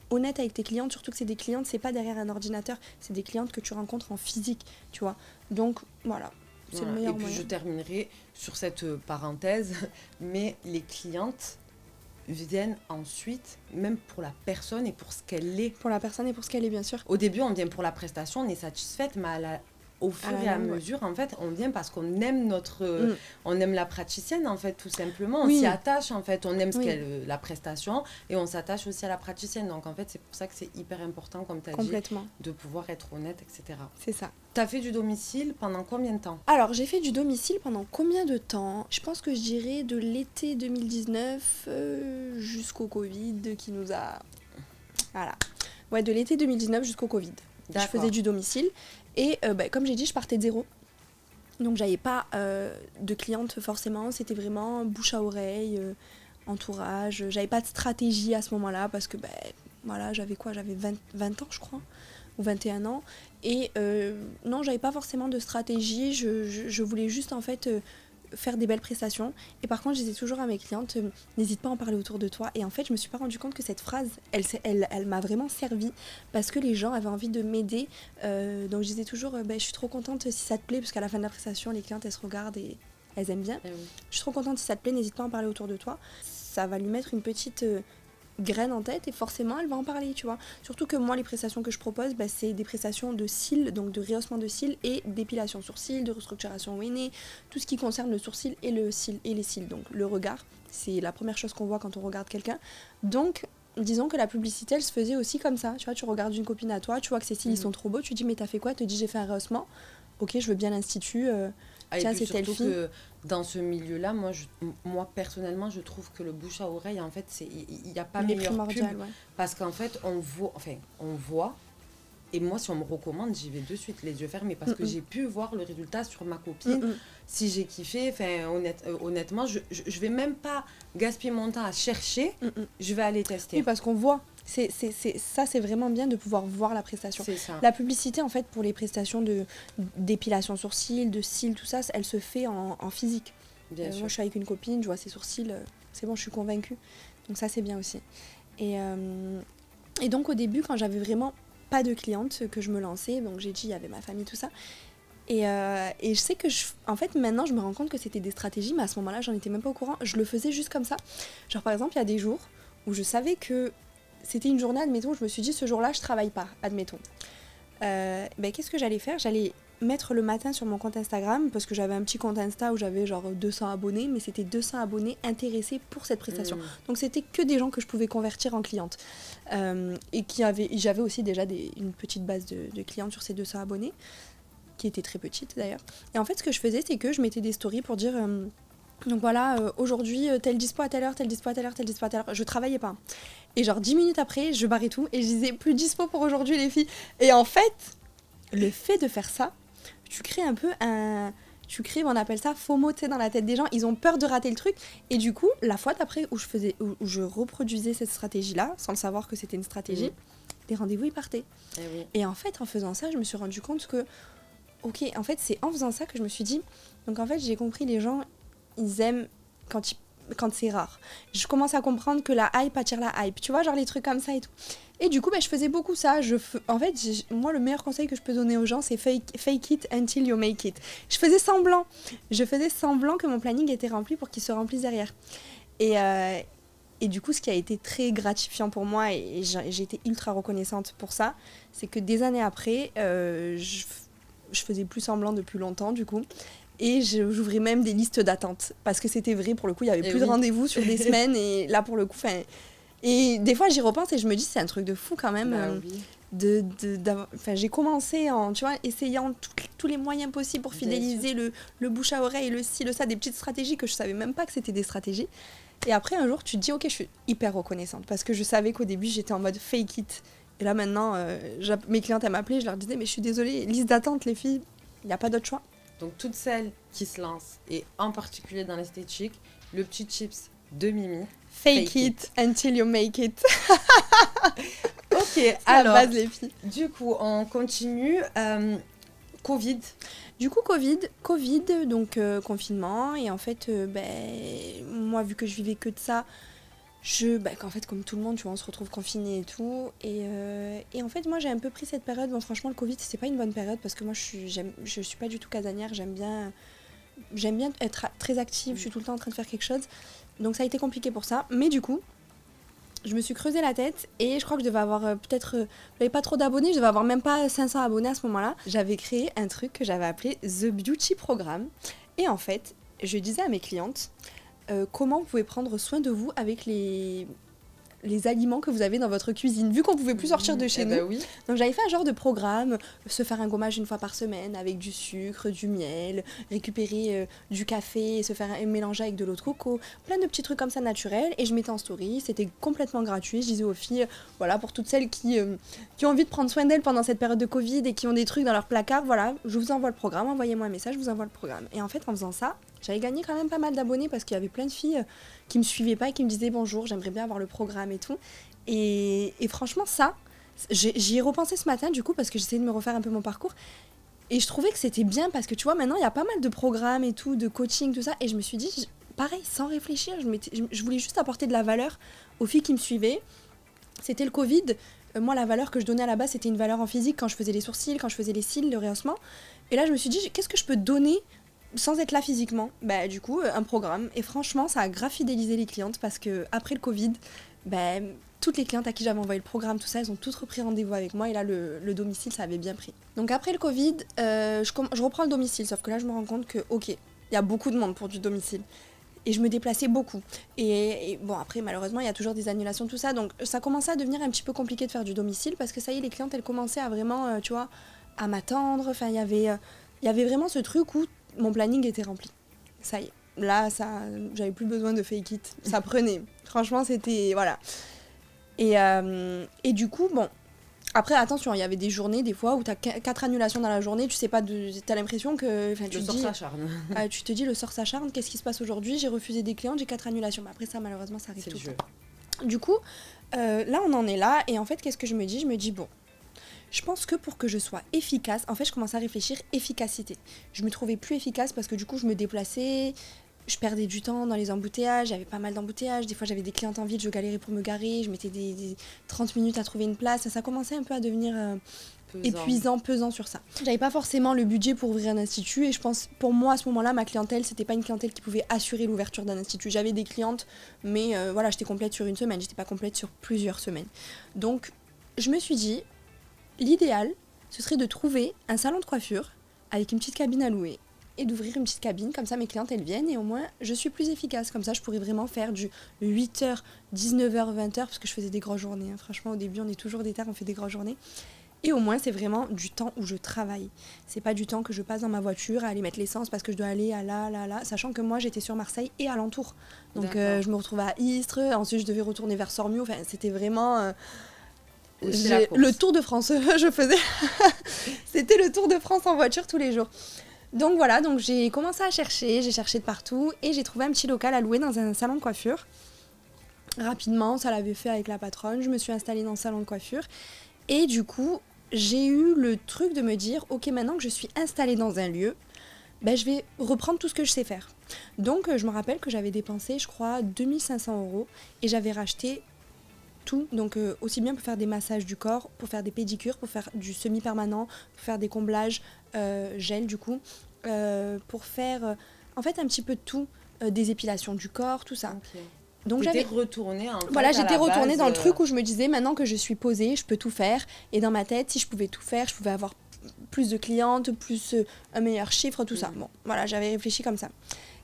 honnête avec tes clientes, surtout que c'est des clientes, c'est pas derrière un ordinateur, c'est des clientes que tu rencontres en physique, tu vois. Donc voilà, c'est le meilleur moyen. Et puis je terminerai sur cette parenthèse, mais les clientes viennent ensuite, même pour la personne et pour ce qu'elle est. Pour la personne et pour ce qu'elle est, bien sûr. Au début, on vient pour la prestation, on est satisfaite, mais au fur et à mesure, en fait, on vient parce qu'on aime on aime la praticienne, en fait, tout simplement. On s'y attache, en fait. On aime la prestation et on s'attache aussi à la praticienne. Donc, en fait, c'est pour ça que c'est hyper important, comme tu as dit, de pouvoir être honnête, etc. C'est ça. Tu as fait du domicile pendant combien de temps ? Alors, j'ai fait du domicile pendant combien de temps ? Je pense que je dirais de l'été 2019 jusqu'au Covid qui nous a... Voilà. Ouais, de l'été 2019 jusqu'au Covid. D'accord. Je faisais du domicile. Et comme j'ai dit, je partais de zéro. Donc, j'avais pas de clientes forcément. C'était vraiment bouche à oreille, entourage. J'avais pas de stratégie à ce moment-là parce que, voilà, j'avais quoi ? J'avais 20 ans, je crois, ou 21 ans. Et non, j'avais pas forcément de stratégie. Je voulais juste, en fait, faire des belles prestations. Et par contre, je disais toujours à mes clientes, n'hésite pas à en parler autour de toi. Et en fait, je me suis pas rendu compte que cette phrase, elle m'a vraiment servi parce que les gens avaient envie de m'aider. Donc, je disais toujours, je suis trop contente si ça te plaît, parce qu'à la fin de la prestation, les clientes, elles se regardent et elles aiment bien. Je suis trop contente si ça te plaît, n'hésite pas à en parler autour de toi. Ça va lui mettre une petite graine en tête et forcément elle va en parler, tu vois. Surtout que moi, les prestations que je propose, c'est des prestations de cils, donc de rehaussement de cils et d'épilation sourcil, de restructuration au nez, tout ce qui concerne le sourcil et les cils. Donc le regard, c'est la première chose qu'on voit quand on regarde quelqu'un. Donc disons que la publicité, elle se faisait aussi comme ça, tu vois. Tu regardes une copine à toi, tu vois que ses cils ils sont trop beaux, tu dis mais t'as fait quoi ? Elle te dit j'ai fait un rehaussement. Ok, je veux bien l'institut. Tiens, c'est telle fille. Que dans ce milieu-là, moi personnellement, je trouve que le bouche à oreille, en fait, il n'y a pas meilleur pub. Ouais. Parce qu'en fait, on voit, et moi, si on me recommande, j'y vais de suite, les yeux fermés, parce que j'ai pu voir le résultat sur ma copine. Si j'ai kiffé, honnêtement, je ne vais même pas gaspiller mon temps à chercher, je vais aller tester. Oui, parce qu'on voit. C'est vraiment bien de pouvoir voir la prestation. C'est ça. La publicité, en fait, pour les prestations d'épilation sourcils, de cils, tout ça, elle se fait en physique. Bien sûr. Moi, je suis avec une copine, je vois ses sourcils, c'est bon, je suis convaincue. Donc ça, c'est bien aussi. Et donc, au début, quand j'avais vraiment pas de clientes, que je me lançais, donc j'ai dit, il y avait ma famille, tout ça. Et je sais que, en fait, maintenant, je me rends compte que c'était des stratégies, mais à ce moment-là, j'en étais même pas au courant. Je le faisais juste comme ça. Genre, par exemple, il y a des jours où je savais que c'était une journée, admettons, je me suis dit, ce jour-là, je travaille pas, admettons. Qu'est-ce que j'allais faire ? J'allais mettre le matin sur mon compte Instagram, parce que j'avais un petit compte Insta où j'avais genre 200 abonnés, mais c'était 200 abonnés intéressés pour cette prestation. Donc c'était que des gens que je pouvais convertir en clientes. Et j'avais aussi déjà une petite base de clientes sur ces 200 abonnés, qui était très petite d'ailleurs. Et en fait, ce que je faisais, c'est que je mettais des stories pour dire... donc voilà, aujourd'hui, tel dispo à telle heure, tel dispo à telle heure, tel dispo à telle heure. Je travaillais pas. Et genre 10 minutes après, je barrais tout et je disais plus dispo pour aujourd'hui les filles. Et en fait, le fait de faire ça, tu crées un peu on appelle ça FOMO, tu sais, dans la tête des gens. Ils ont peur de rater le truc. Et du coup, la fois d'après où je reproduisais cette stratégie-là, sans le savoir que c'était une stratégie, les rendez-vous, ils partaient. Et en fait, en faisant ça, je me suis rendu compte que, ok, en fait, c'est en faisant ça que je me suis dit, donc en fait, j'ai compris, les gens, ils aiment quand c'est rare. Je commence à comprendre que la hype attire la hype. Tu vois, genre les trucs comme ça et tout. Et du coup, je faisais beaucoup ça. En fait, moi, le meilleur conseil que je peux donner aux gens, c'est fake it until you make it. Je faisais semblant que mon planning était rempli pour qu'il se remplisse derrière. Et du coup, ce qui a été très gratifiant pour moi, et j'ai été ultra reconnaissante pour ça, c'est que des années après, je faisais plus semblant depuis longtemps, du coup. Et j'ouvrais même des listes d'attente. Parce que c'était vrai, pour le coup, il n'y avait plus de rendez-vous sur des semaines. Et là, pour le coup, et des fois, j'y repense et je me dis, c'est un truc de fou quand même. J'ai commencé en essayant tous les moyens possibles pour fidéliser le bouche à oreille, le ci, le ça, des petites stratégies que je ne savais même pas que c'était des stratégies. Et après, un jour, tu te dis, ok, je suis hyper reconnaissante. Parce que je savais qu'au début, j'étais en mode fake it. Et là, maintenant, mes clientes, elles m'appelaient, je leur disais, mais je suis désolée, liste d'attente, les filles, il n'y a pas d'autre choix. Donc, toutes celles qui se lancent, et en particulier dans l'esthétique, le petit chips de Mimi. Fake it until you make it. Ok, alors, la base, les filles. Du coup, on continue. Covid. Du coup, Covid, donc confinement. Et en fait, moi, vu que je vivais que de ça, qu'en fait, comme tout le monde, tu vois, on se retrouve confiné et tout. Et en fait, moi, j'ai un peu pris cette période. Bon, franchement, le Covid, c'est pas une bonne période parce que moi, je suis pas du tout casanière. J'aime bien être très active. Je suis tout le temps en train de faire quelque chose. Donc, ça a été compliqué pour ça. Mais du coup, je me suis creusé la tête et je crois que je devais avoir j'avais pas trop d'abonnés, je devais avoir même pas 500 abonnés à ce moment-là. J'avais créé un truc que j'avais appelé The Beauty Programme. Et en fait, je disais à mes clientes comment vous pouvez prendre soin de vous avec les aliments que vous avez dans votre cuisine, vu qu'on pouvait plus sortir de chez nous. Oui. Donc j'avais fait un genre de programme, se faire un gommage une fois par semaine avec du sucre, du miel, récupérer du café, se faire mélanger avec de l'eau de coco, plein de petits trucs comme ça naturels, et je mettais en story, c'était complètement gratuit. Je disais aux filles, voilà, pour toutes celles qui ont envie de prendre soin d'elles pendant cette période de Covid et qui ont des trucs dans leur placard, voilà, je vous envoie le programme, envoyez-moi un message, je vous envoie le programme. Et en fait, en faisant ça, j'avais gagné quand même pas mal d'abonnés parce qu'il y avait plein de filles qui me suivaient pas et qui me disaient bonjour, j'aimerais bien avoir le programme et tout. Et franchement, ça, j'y ai repensé ce matin du coup parce que j'essayais de me refaire un peu mon parcours. Et je trouvais que c'était bien parce que tu vois, maintenant il y a pas mal de programmes et tout, de coaching, tout ça. Et je me suis dit, pareil, sans réfléchir, je voulais juste apporter de la valeur aux filles qui me suivaient. C'était le Covid. Moi, la valeur que je donnais à la base, c'était une valeur en physique quand je faisais les sourcils, quand je faisais les cils, le rehaussement. Et là, je me suis dit, qu'est-ce que je peux donner sans être là physiquement? Du coup, un programme. Et franchement, ça a grave fidélisé les clientes parce que après le Covid, toutes les clientes à qui j'avais envoyé le programme, tout ça, elles ont toutes repris rendez-vous avec moi. Et là, le domicile, ça avait bien pris. Donc après le Covid, je reprends le domicile. Sauf que là, je me rends compte que, ok, il y a beaucoup de monde pour du domicile. Et je me déplaçais beaucoup. Et bon, après, malheureusement, il y a toujours des annulations, tout ça. Donc ça commençait à devenir un petit peu compliqué de faire du domicile parce que ça y est, les clientes, elles commençaient à vraiment, tu vois, à m'attendre. Enfin, il y avait vraiment ce truc où mon planning était rempli. Ça y est. Là, j'avais plus besoin de fake it. Ça prenait. Franchement, c'était... Voilà. Et du coup, bon... Après, attention, il y avait des journées, des fois, où t'as 4 annulations dans la journée, tu sais pas, t'as l'impression que... Le sort s'acharne. Tu te dis, le sort s'acharne, qu'est-ce qui se passe aujourd'hui? J'ai refusé des clientes, j'ai 4 annulations. Mais après ça, malheureusement, ça arrive tout le temps. Du coup, là, on en est là. Et en fait, qu'est-ce que je me dis? Je me dis, bon... Je pense que pour que je sois efficace, en fait, je commençais à réfléchir efficacité. Je me trouvais plus efficace parce que du coup, je me déplaçais, je perdais du temps dans les embouteillages, j'avais pas mal d'embouteillages. Des fois, j'avais des clientes en ville, je galérais pour me garer, je mettais des 30 minutes à trouver une place. Ça commençait un peu à devenir épuisant, pesant sur ça. J'avais pas forcément le budget pour ouvrir un institut et je pense, pour moi, à ce moment-là, ma clientèle, c'était pas une clientèle qui pouvait assurer l'ouverture d'un institut. J'avais des clientes, mais voilà, j'étais complète sur une semaine, j'étais pas complète sur plusieurs semaines. Donc, je me suis dit... L'idéal, ce serait de trouver un salon de coiffure avec une petite cabine à louer et d'ouvrir une petite cabine, comme ça mes clientes elles viennent et au moins je suis plus efficace, comme ça je pourrais vraiment faire du 8h, 19h, 20h parce que je faisais des grosses journées, hein. Franchement au début on est toujours des terres, on fait des grosses journées et au moins c'est vraiment du temps où je travaille, c'est pas du temps que je passe dans ma voiture à aller mettre l'essence parce que je dois aller à là, sachant que moi j'étais sur Marseille et alentour, donc je me retrouvais à Istres, ensuite je devais retourner vers Sormiou, enfin c'était vraiment... le Tour de France, je faisais. C'était le Tour de France en voiture tous les jours. Donc voilà, donc j'ai commencé à chercher, j'ai cherché de partout et j'ai trouvé un petit local à louer dans un salon de coiffure. Rapidement, ça l'avait fait avec la patronne, je me suis installée dans le salon de coiffure et du coup, j'ai eu le truc de me dire, ok, maintenant que je suis installée dans un lieu, je vais reprendre tout ce que je sais faire. Donc je me rappelle que j'avais dépensé, je crois, 2500 € et j'avais racheté tout, donc aussi bien pour faire des massages du corps, pour faire des pédicures, pour faire du semi-permanent, pour faire des comblages gel du coup, pour faire en fait un petit peu de tout, des épilations du corps, tout ça. Okay. Donc j'étais retournée j'étais retournée dans le truc où je me disais maintenant que je suis posée, je peux tout faire et dans ma tête si je pouvais tout faire, je pouvais avoir plus de clientes, plus un meilleur chiffre, tout ça. Bon, voilà, j'avais réfléchi comme ça.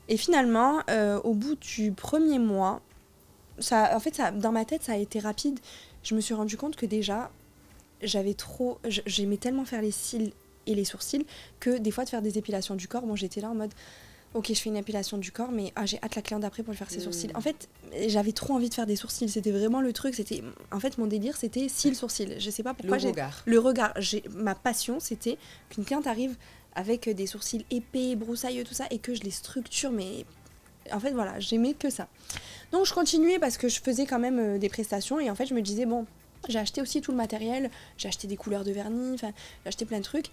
Et finalement, au bout du premier mois, dans ma tête, ça a été rapide. Je me suis rendu compte que déjà, j'aimais tellement faire les cils et les sourcils que des fois de faire des épilations du corps, bon, j'étais là en mode, ok, je fais une épilation du corps, mais j'ai hâte la cliente d'après pour lui faire ses sourcils. En fait, j'avais trop envie de faire des sourcils. C'était vraiment le truc. En fait, mon délire, c'était cils-sourcils. Je sais pas pourquoi. Le regard. Ma passion, c'était qu'une cliente arrive avec des sourcils épais, broussailleux, tout ça, et que je les structure, mais... En fait, voilà, j'aimais que ça. Donc, je continuais parce que je faisais quand même des prestations. Et en fait, je me disais, bon, j'ai acheté aussi tout le matériel. J'ai acheté des couleurs de vernis. Enfin, j'ai acheté plein de trucs.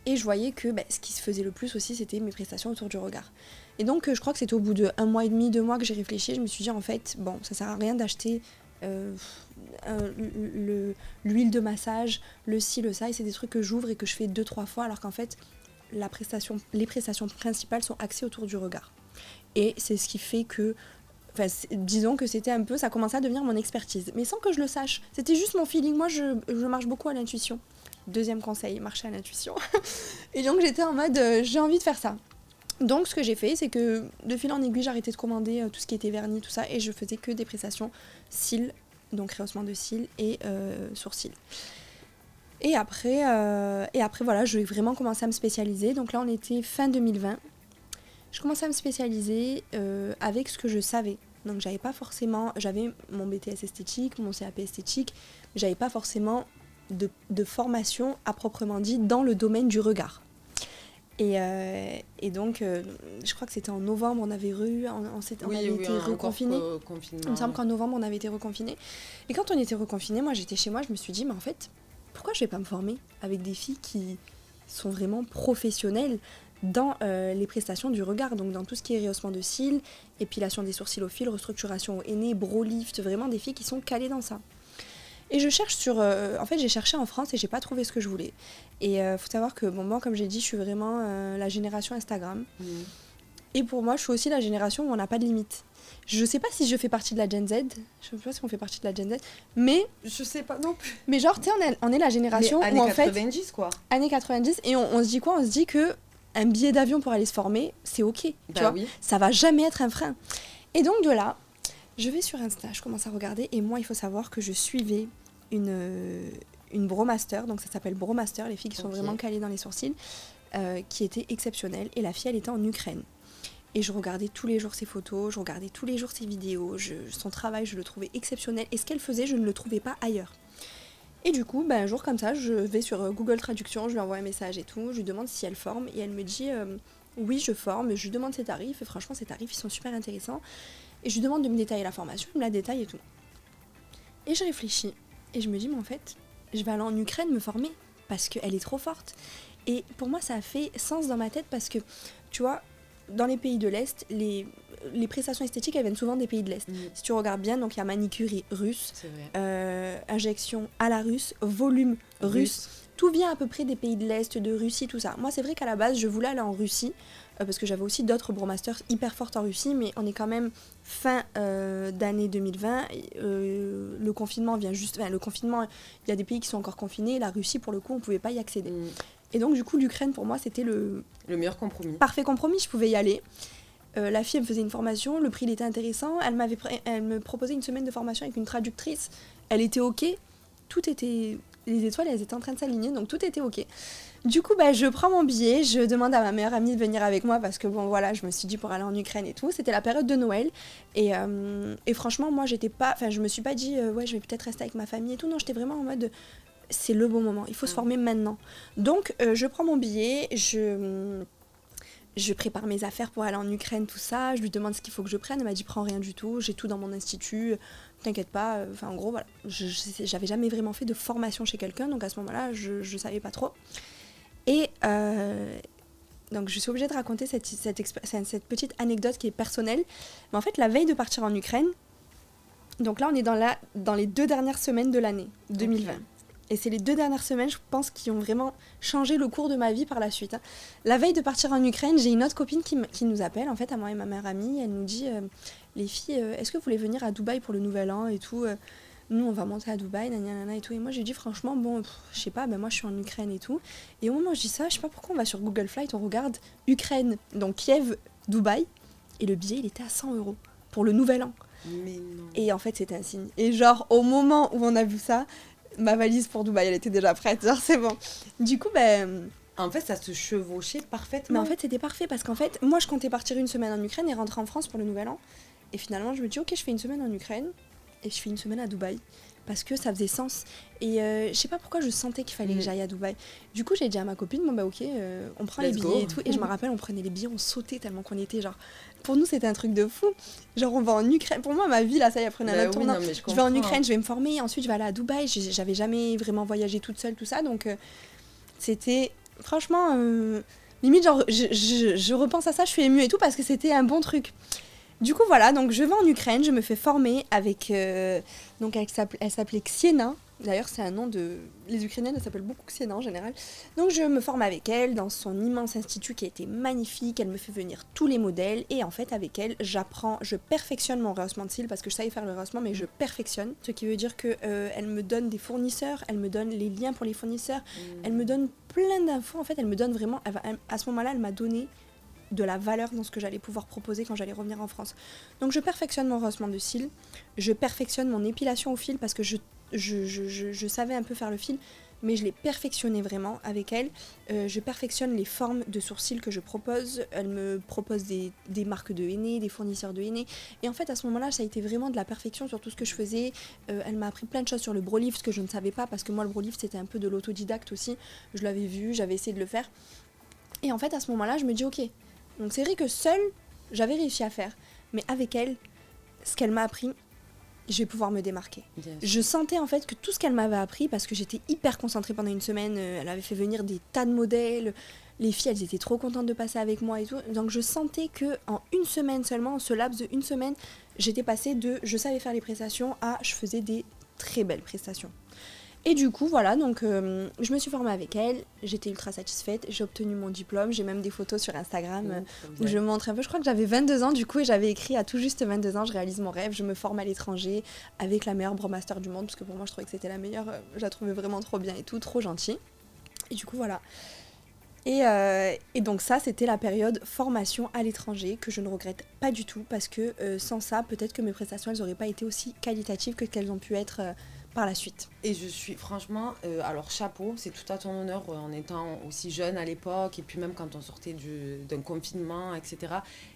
Et je voyais que ce qui se faisait le plus aussi, c'était mes prestations autour du regard. Et donc, je crois que c'était au bout de 1 mois et demi, 2 mois que j'ai réfléchi. Je me suis dit, en fait, bon, ça sert à rien d'acheter l'huile de massage, le ci, le ça. Et c'est des trucs que j'ouvre et que je fais 2-3 fois, alors qu'en fait, les prestations principales sont axées autour du regard. Et c'est ce qui fait que, disons que c'était un peu, ça commençait à devenir mon expertise. Mais sans que je le sache. C'était juste mon feeling. Moi, je marche beaucoup à l'intuition. Deuxième conseil, marcher à l'intuition. Et donc, j'étais en mode, j'ai envie de faire ça. Donc, ce que j'ai fait, c'est que de fil en aiguille, j'ai arrêté de commander tout ce qui était vernis, tout ça. Et je faisais que des prestations cils, donc rehaussement de cils et sourcils. Et après, voilà, je vais vraiment commencer à me spécialiser. Donc là, on était fin 2020. Je commençais à me spécialiser avec ce que je savais. Donc j'avais mon BTS esthétique, mon CAP esthétique, mais j'avais pas forcément de formation à proprement dit dans le domaine du regard. Et donc, je crois que c'était en novembre, on avait été reconfinés. Il me semble qu'en novembre, on avait été reconfinés. Et quand on était reconfinés, moi j'étais chez moi, je me suis dit, mais en fait, pourquoi je vais pas me former avec des filles qui sont vraiment professionnelles dans les prestations du regard, donc dans tout ce qui est rehaussement de cils, épilation des sourcils au fil, restructuration au henné, brow lift, vraiment des filles qui sont calées dans ça. Et je cherche en fait, j'ai cherché en France et j'ai pas trouvé ce que je voulais. Et faut savoir que, moi, comme j'ai dit, je suis vraiment la génération Instagram. Mmh. Et pour moi, je suis aussi la génération où on n'a pas de limite. Je sais pas si je fais partie de la Gen Z. Je sais pas si on fait partie de la Gen Z. Mais... Je sais pas non plus. Mais genre, tu sais, on est la génération où en fait... Années 90, quoi. Années 90. Et on se dit quoi ? On se dit que un billet d'avion pour aller se former, c'est OK. Tu vois, oui. Ça va jamais être un frein. Et donc, de là... Je vais sur Insta, je commence à regarder et moi il faut savoir que je suivais une Bromaster, donc ça s'appelle Bromaster, les filles qui sont vraiment calées dans les sourcils, qui était exceptionnelle et la fille elle était en Ukraine. Et je regardais tous les jours ses photos, je regardais tous les jours ses vidéos, son travail je le trouvais exceptionnel et ce qu'elle faisait je ne le trouvais pas ailleurs. Et du coup, un jour comme ça, je vais sur Google Traduction, je lui envoie un message et tout, je lui demande si elle forme et elle me dit oui je forme, je lui demande ses tarifs et franchement ses tarifs ils sont super intéressants. Et je lui demande de me détailler la formation, elle me la détaille et tout. Et je réfléchis. Et je me dis, mais en fait, je vais aller en Ukraine me former. Parce qu'elle est trop forte. Et pour moi, ça a fait sens dans ma tête parce que, tu vois, dans les pays de l'Est, les prestations esthétiques, elles viennent souvent des pays de l'Est. Si tu regardes bien, donc il y a manicurie russe, injection à la russe, volume russe. Tout vient à peu près des pays de l'Est, de Russie, tout ça. Moi, c'est vrai qu'à la base, je voulais aller en Russie, parce que j'avais aussi d'autres Bromasters hyper fortes en Russie, mais on est quand même fin d'année 2020. Le confinement vient juste... Enfin, le confinement, il y a des pays qui sont encore confinés. La Russie, pour le coup, on ne pouvait pas y accéder. Et donc, du coup, l'Ukraine, pour moi, c'était le meilleur compromis. Parfait compromis, je pouvais y aller. La fille, elle me faisait une formation, le prix, il était intéressant. Elle me proposait une semaine de formation avec une traductrice. Elle était OK. Tout était... Les étoiles, elles étaient en train de s'aligner, donc tout était OK. Du coup, je prends mon billet, je demande à ma meilleure amie de venir avec moi parce que, bon, voilà, je me suis dit pour aller en Ukraine et tout. C'était la période de Noël. Et franchement, moi, je me suis pas dit, ouais, je vais peut-être rester avec ma famille et tout. Non, j'étais vraiment en mode, c'est le bon moment, il faut se former maintenant. Donc, je prends mon billet, je prépare mes affaires pour aller en Ukraine, tout ça. Je lui demande ce qu'il faut que je prenne. Elle m'a dit, prends rien du tout, j'ai tout dans mon institut. T'inquiète pas, enfin en gros voilà, j'avais jamais vraiment fait de formation chez quelqu'un, donc à ce moment-là, je savais pas trop. Et donc je suis obligée de raconter cette petite anecdote qui est personnelle. Mais en fait, la veille de partir en Ukraine, donc là on est dans les 2 dernières semaines de l'année 2020. Okay. Et c'est les 2 dernières semaines, je pense, qui ont vraiment changé le cours de ma vie par la suite. La veille de partir en Ukraine, j'ai une autre copine qui nous appelle, en fait, à moi et ma meilleure amie. Elle nous dit, les filles, est-ce que vous voulez venir à Dubaï pour le Nouvel An et tout Nous, on va monter à Dubaï, nanana et tout. Et moi, j'ai dit, franchement, bon, je sais pas, moi, je suis en Ukraine et tout. Et au moment où je dis ça, je sais pas pourquoi on va sur Google Flight, on regarde Ukraine, donc Kiev, Dubaï. Et le billet, il était à 100 € pour le Nouvel An. Mais non. Et en fait, c'était un signe. Et genre, au moment où on a vu ça... Ma valise pour Dubaï, elle était déjà prête, genre c'est bon. Du coup, en fait, ça se chevauchait parfaitement. Mais en fait, c'était parfait parce qu'en fait, moi, je comptais partir une semaine en Ukraine et rentrer en France pour le Nouvel An. Et finalement, je me dis, ok, je fais une semaine en Ukraine et je fais une semaine à Dubaï. Parce que ça faisait sens. Et je sais pas pourquoi je sentais qu'il fallait que j'aille à Dubaï. Du coup, j'ai dit à ma copine, bon ok, on prend les billets et tout. Et je me rappelle, on prenait les billets, on sautait tellement qu'on était genre... Pour nous, c'était un truc de fou. Genre, on va en Ukraine. Pour moi, ma vie, là, ça y est, prenait un autre tournant. Je vais en Ukraine, je vais me former. Ensuite, je vais aller à Dubaï. J'avais jamais vraiment voyagé toute seule, tout ça. Donc, c'était franchement, limite, genre, je repense à ça, je suis émue et tout parce que c'était un bon truc. Du coup, voilà, donc je vais en Ukraine, je me fais former avec. Donc, elle s'appelait Ksiena. D'ailleurs, c'est un nom de. Les Ukrainiennes, elles s'appellent beaucoup Ksiena en général. Donc, je me forme avec elle dans son immense institut qui a été magnifique. Elle me fait venir tous les modèles. Et en fait, avec elle, j'apprends, je perfectionne mon rehaussement de cils parce que je savais faire le rehaussement, mais je perfectionne. Ce qui veut dire que elle me donne des fournisseurs, elle me donne les liens pour les fournisseurs, elle me donne plein d'infos. En fait, elle me donne vraiment. À ce moment-là, elle m'a donné de la valeur dans ce que j'allais pouvoir proposer quand j'allais revenir en France. Donc je perfectionne mon rehaussement de cils, je perfectionne mon épilation au fil parce que je savais un peu faire le fil, mais je l'ai perfectionné vraiment avec elle. Je perfectionne les formes de sourcils que je propose. Elle me propose des marques de henné, des fournisseurs de henné. Et en fait, à ce moment-là, ça a été vraiment de la perfection sur tout ce que je faisais. Elle m'a appris plein de choses sur le brolift, ce que je ne savais pas, parce que moi, le brolift, c'était un peu de l'autodidacte aussi. Je l'avais vu, j'avais essayé de le faire. Et en fait, à ce moment-là, je me dis, ok, donc c'est vrai que seule, j'avais réussi à faire. Mais avec elle, ce qu'elle m'a appris, je vais pouvoir me démarquer. Je sentais en fait que tout ce qu'elle m'avait appris, parce que j'étais hyper concentrée pendant une semaine, elle avait fait venir des tas de modèles, les filles elles étaient trop contentes de passer avec moi et tout. Donc je sentais que en une semaine seulement, en ce laps de une semaine, j'étais passée de je savais faire les prestations à je faisais des très belles prestations. Et du coup, voilà, donc je me suis formée avec elle, j'étais ultra satisfaite, j'ai obtenu mon diplôme, j'ai même des photos sur Instagram où je montre un peu, je crois que j'avais 22 ans du coup, et j'avais écrit à tout juste 22 ans, je réalise mon rêve, je me forme à l'étranger avec la meilleure bromaster du monde, parce que pour moi je trouvais que c'était la meilleure, je la trouvais vraiment trop bien et tout, trop gentille. Et du coup, voilà. Et donc ça, c'était la période formation à l'étranger que je ne regrette pas du tout, parce que sans ça, peut-être que mes prestations, elles n'auraient pas été aussi qualitatives que qu'elles ont pu être par la suite. Et je suis franchement, alors chapeau, c'est tout à ton honneur en étant aussi jeune à l'époque et puis même quand on sortait d'un confinement, etc.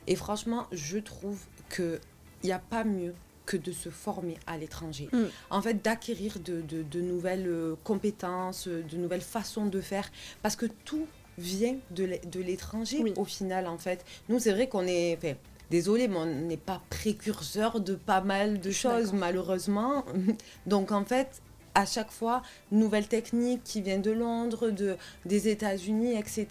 Et franchement, je trouve qu'il n'y a pas mieux que de se former à l'étranger. En fait, d'acquérir de nouvelles compétences, de nouvelles façons de faire, parce que tout vient de l'étranger au final, en fait. Nous, c'est vrai qu'on est... Enfin, désolée, mais on n'est pas précurseur de pas mal de choses, malheureusement. Donc, en fait, à chaque fois, nouvelles techniques qui viennent de Londres, des États-Unis, etc.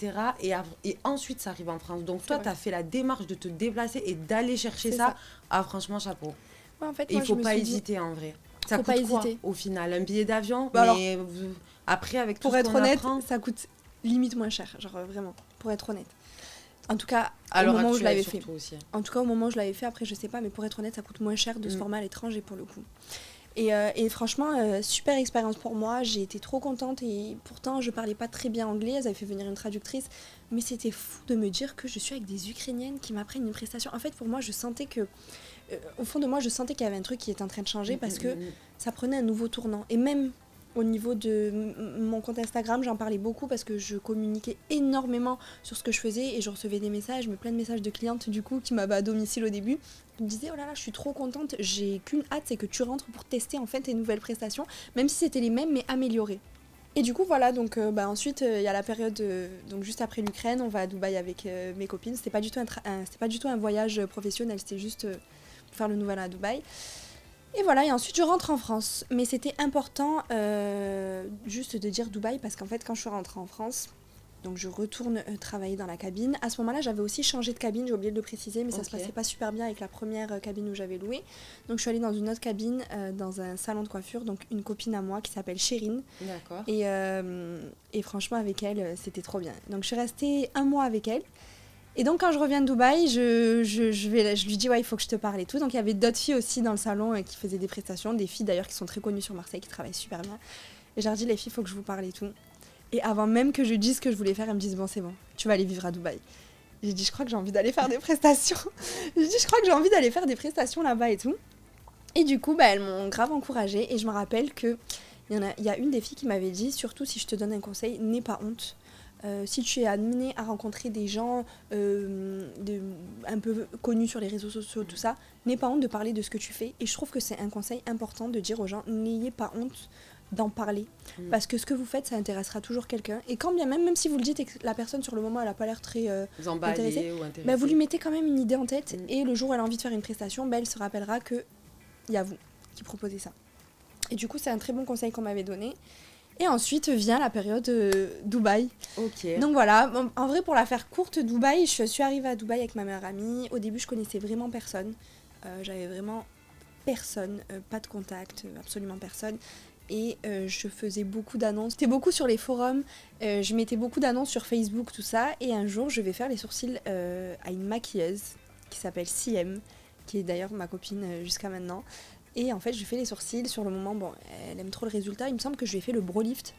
Et ensuite, ça arrive en France. Donc, toi, tu as fait la démarche de te déplacer et d'aller chercher ça. Ah, franchement, chapeau. Ouais, en fait, il ne faut pas hésiter, en vrai. Ça coûte quoi, au final? Un billet d'avion? Bah mais alors, après, avec tout ce qu'on apprend... Pour être honnête, ça coûte limite moins cher. Genre, vraiment, pour être honnête. En tout cas, au moment où je l'avais fait. Aussi. En tout cas, au moment où je l'avais fait, après, je sais pas, mais pour être honnête, ça coûte moins cher de se former à l'étranger pour le coup. Et franchement, super expérience pour moi. J'ai été trop contente et pourtant, je parlais pas très bien anglais. Elles avaient fait venir une traductrice. Mais c'était fou de me dire que je suis avec des Ukrainiennes qui m'apprennent une prestation. En fait, pour moi, je sentais que... au fond de moi, je sentais qu'il y avait un truc qui était en train de changer parce que ça prenait un nouveau tournant. Et même... Au niveau de mon compte Instagram, j'en parlais beaucoup parce que je communiquais énormément sur ce que je faisais et je recevais des messages, mais plein de messages de clientes du coup qui m'avaient à domicile au début. Ils me disaient oh là là, je suis trop contente, j'ai qu'une hâte, c'est que tu rentres pour tester en fait tes nouvelles prestations, même si c'était les mêmes mais améliorées. Et du coup voilà, donc ensuite il y a la période, donc juste après l'Ukraine, on va à Dubaï avec mes copines. C'était pas du tout un voyage professionnel, c'était juste pour faire le nouvel an à Dubaï. Et voilà, et ensuite je rentre en France. Mais c'était important juste de dire Dubaï parce qu'en fait quand je suis rentrée en France, donc je retourne travailler dans la cabine. À ce moment-là, j'avais aussi changé de cabine, j'ai oublié de le préciser, mais ça se passait pas super bien avec la première cabine où j'avais loué. Donc je suis allée dans une autre cabine, dans un salon de coiffure, donc une copine à moi qui s'appelle Chérine. D'accord. Et franchement avec elle, c'était trop bien. Donc je suis restée 1 mois avec elle. Et donc, quand je reviens de Dubaï, je lui dis, ouais, il faut que je te parle et tout. Donc, il y avait d'autres filles aussi dans le salon qui faisaient des prestations. Des filles, d'ailleurs, qui sont très connues sur Marseille, qui travaillent super bien. Et je leur dis, les filles, il faut que je vous parle et tout. Et avant même que je dise ce que je voulais faire, elles me disent, bon, c'est bon, tu vas aller vivre à Dubaï. J'ai dit, je crois que j'ai envie d'aller faire des prestations. Là-bas et tout. Et du coup, elles m'ont grave encouragée. Et je me rappelle qu'il y a une des filles qui m'avait dit, surtout si je te donne un conseil, n'aie pas honte. Si tu es amené à rencontrer des gens un peu connus sur les réseaux sociaux, tout ça, n'aie pas honte de parler de ce que tu fais. Et je trouve que c'est un conseil important de dire aux gens, n'ayez pas honte d'en parler. Parce que ce que vous faites, ça intéressera toujours quelqu'un. Et quand bien même si vous le dites et que la personne sur le moment, elle n'a pas l'air très intéressée, vous lui mettez quand même une idée en tête. Et le jour où elle a envie de faire une prestation, elle se rappellera qu'il y a vous qui proposez ça. Et du coup, c'est un très bon conseil qu'on m'avait donné. Et ensuite vient la période Dubaï. Ok. Donc voilà, en vrai pour la faire courte, Dubaï, je suis arrivée à Dubaï avec ma meilleure amie. Au début je connaissais vraiment personne. J'avais vraiment personne, pas de contact, absolument personne. Et je faisais beaucoup d'annonces. C'était beaucoup sur les forums, je mettais beaucoup d'annonces sur Facebook, tout ça. Et un jour je vais faire les sourcils à une maquilleuse qui s'appelle CM, qui est d'ailleurs ma copine jusqu'à maintenant. Et en fait, je lui fais les sourcils. Sur le moment, bon, elle aime trop le résultat. Il me semble que je lui ai fait le brow lift.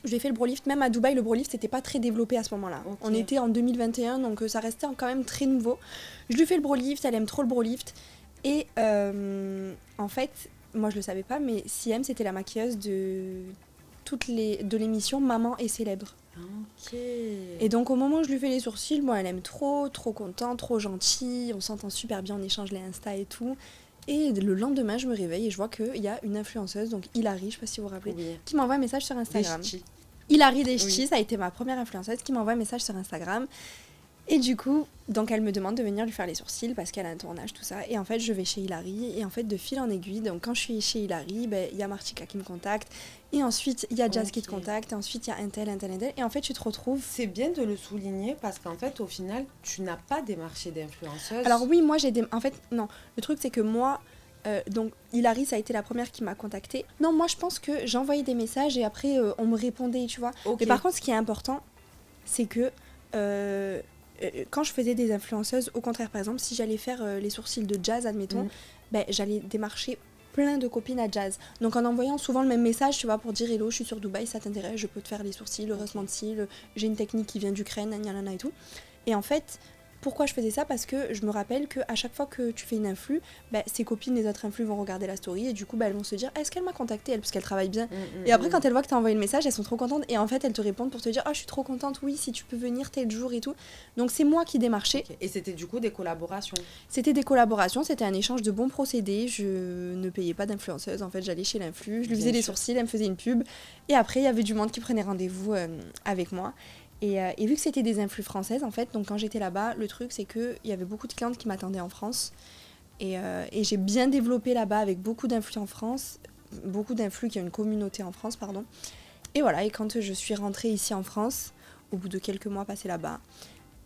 Je lui ai fait le brow lift. Même à Dubaï, le brow lift, c'était pas très développé à ce moment-là. Ok. On était en 2021, donc ça restait quand même très nouveau. Je lui fais le brow lift. Elle aime trop le brow lift. Et en fait, moi, je le savais pas, mais CM, c'était la maquilleuse de l'émission Maman est célèbre. Ok. Et donc, au moment où je lui fais les sourcils, moi, elle aime trop contente, trop gentille. On s'entend super bien, on échange les Insta et tout. Et le lendemain, je me réveille et je vois qu'il y a une influenceuse, donc Hilary, je sais pas si vous vous rappelez, Oui. qui m'envoie un message sur Instagram. Deshti. Hilary Deshti, Oui. ça a été ma première influenceuse qui m'envoie un message sur Instagram. Et du coup, donc elle me demande de venir lui faire les sourcils parce qu'elle a un tournage, tout ça. Et en fait, je vais chez Hilary. Et en fait, de fil en aiguille, donc quand je suis chez Hilary, il y a Martika qui me contacte. Et ensuite, il y a Jazz qui te contacte. Et ensuite, il y a un tel. Et en fait, tu te retrouves... C'est bien de le souligner parce qu'en fait, au final, tu n'as pas démarché d'influenceuse. Alors oui, moi j'ai des... En fait, non. Le truc, c'est que moi... donc Hilary, ça a été la première qui m'a contactée. Non, moi je pense que j'envoyais des messages et après on me répondait, tu vois. Ok. Mais par contre, ce qui est important, c'est que quand je faisais des influenceuses, au contraire, par exemple, si j'allais faire les sourcils de Jazz, admettons, j'allais démarcher plein de copines à Jazz. Donc en envoyant souvent le même message, tu vois, pour dire hello, je suis sur Dubaï, ça t'intéresse, je peux te faire les sourcils, le rehaussement de cils, j'ai une technique qui vient d'Ukraine, nanana et tout. Et en fait, pourquoi je faisais ça? Parce que je me rappelle qu'à chaque fois que tu fais une influx, ses copines, les autres influx vont regarder la story et du coup, elles vont se dire est-ce qu'elle m'a contactée, elle, parce qu'elle travaille bien. Et après, quand elles voient que tu as envoyé le message, elles sont trop contentes et en fait, elles te répondent pour te dire oh, je suis trop contente, oui, si tu peux venir tel jour et tout. Donc, c'est moi qui démarchais. Okay. Et c'était du coup des collaborations? C'était des collaborations, c'était un échange de bons procédés. Je ne payais pas d'influenceuse, en fait, j'allais chez l'influx, je lui faisais les sourcils, elle me faisait une pub. Et après, il y avait du monde qui prenait rendez-vous avec moi. Et vu que c'était des influx françaises, en fait, donc quand j'étais là-bas, le truc, c'est qu'il y avait beaucoup de clientes qui m'attendaient en France. Et j'ai bien développé là-bas avec beaucoup d'influx en France, beaucoup d'influx qui ont une communauté en France, pardon. Et voilà, et quand je suis rentrée ici en France, au bout de quelques mois passés là-bas,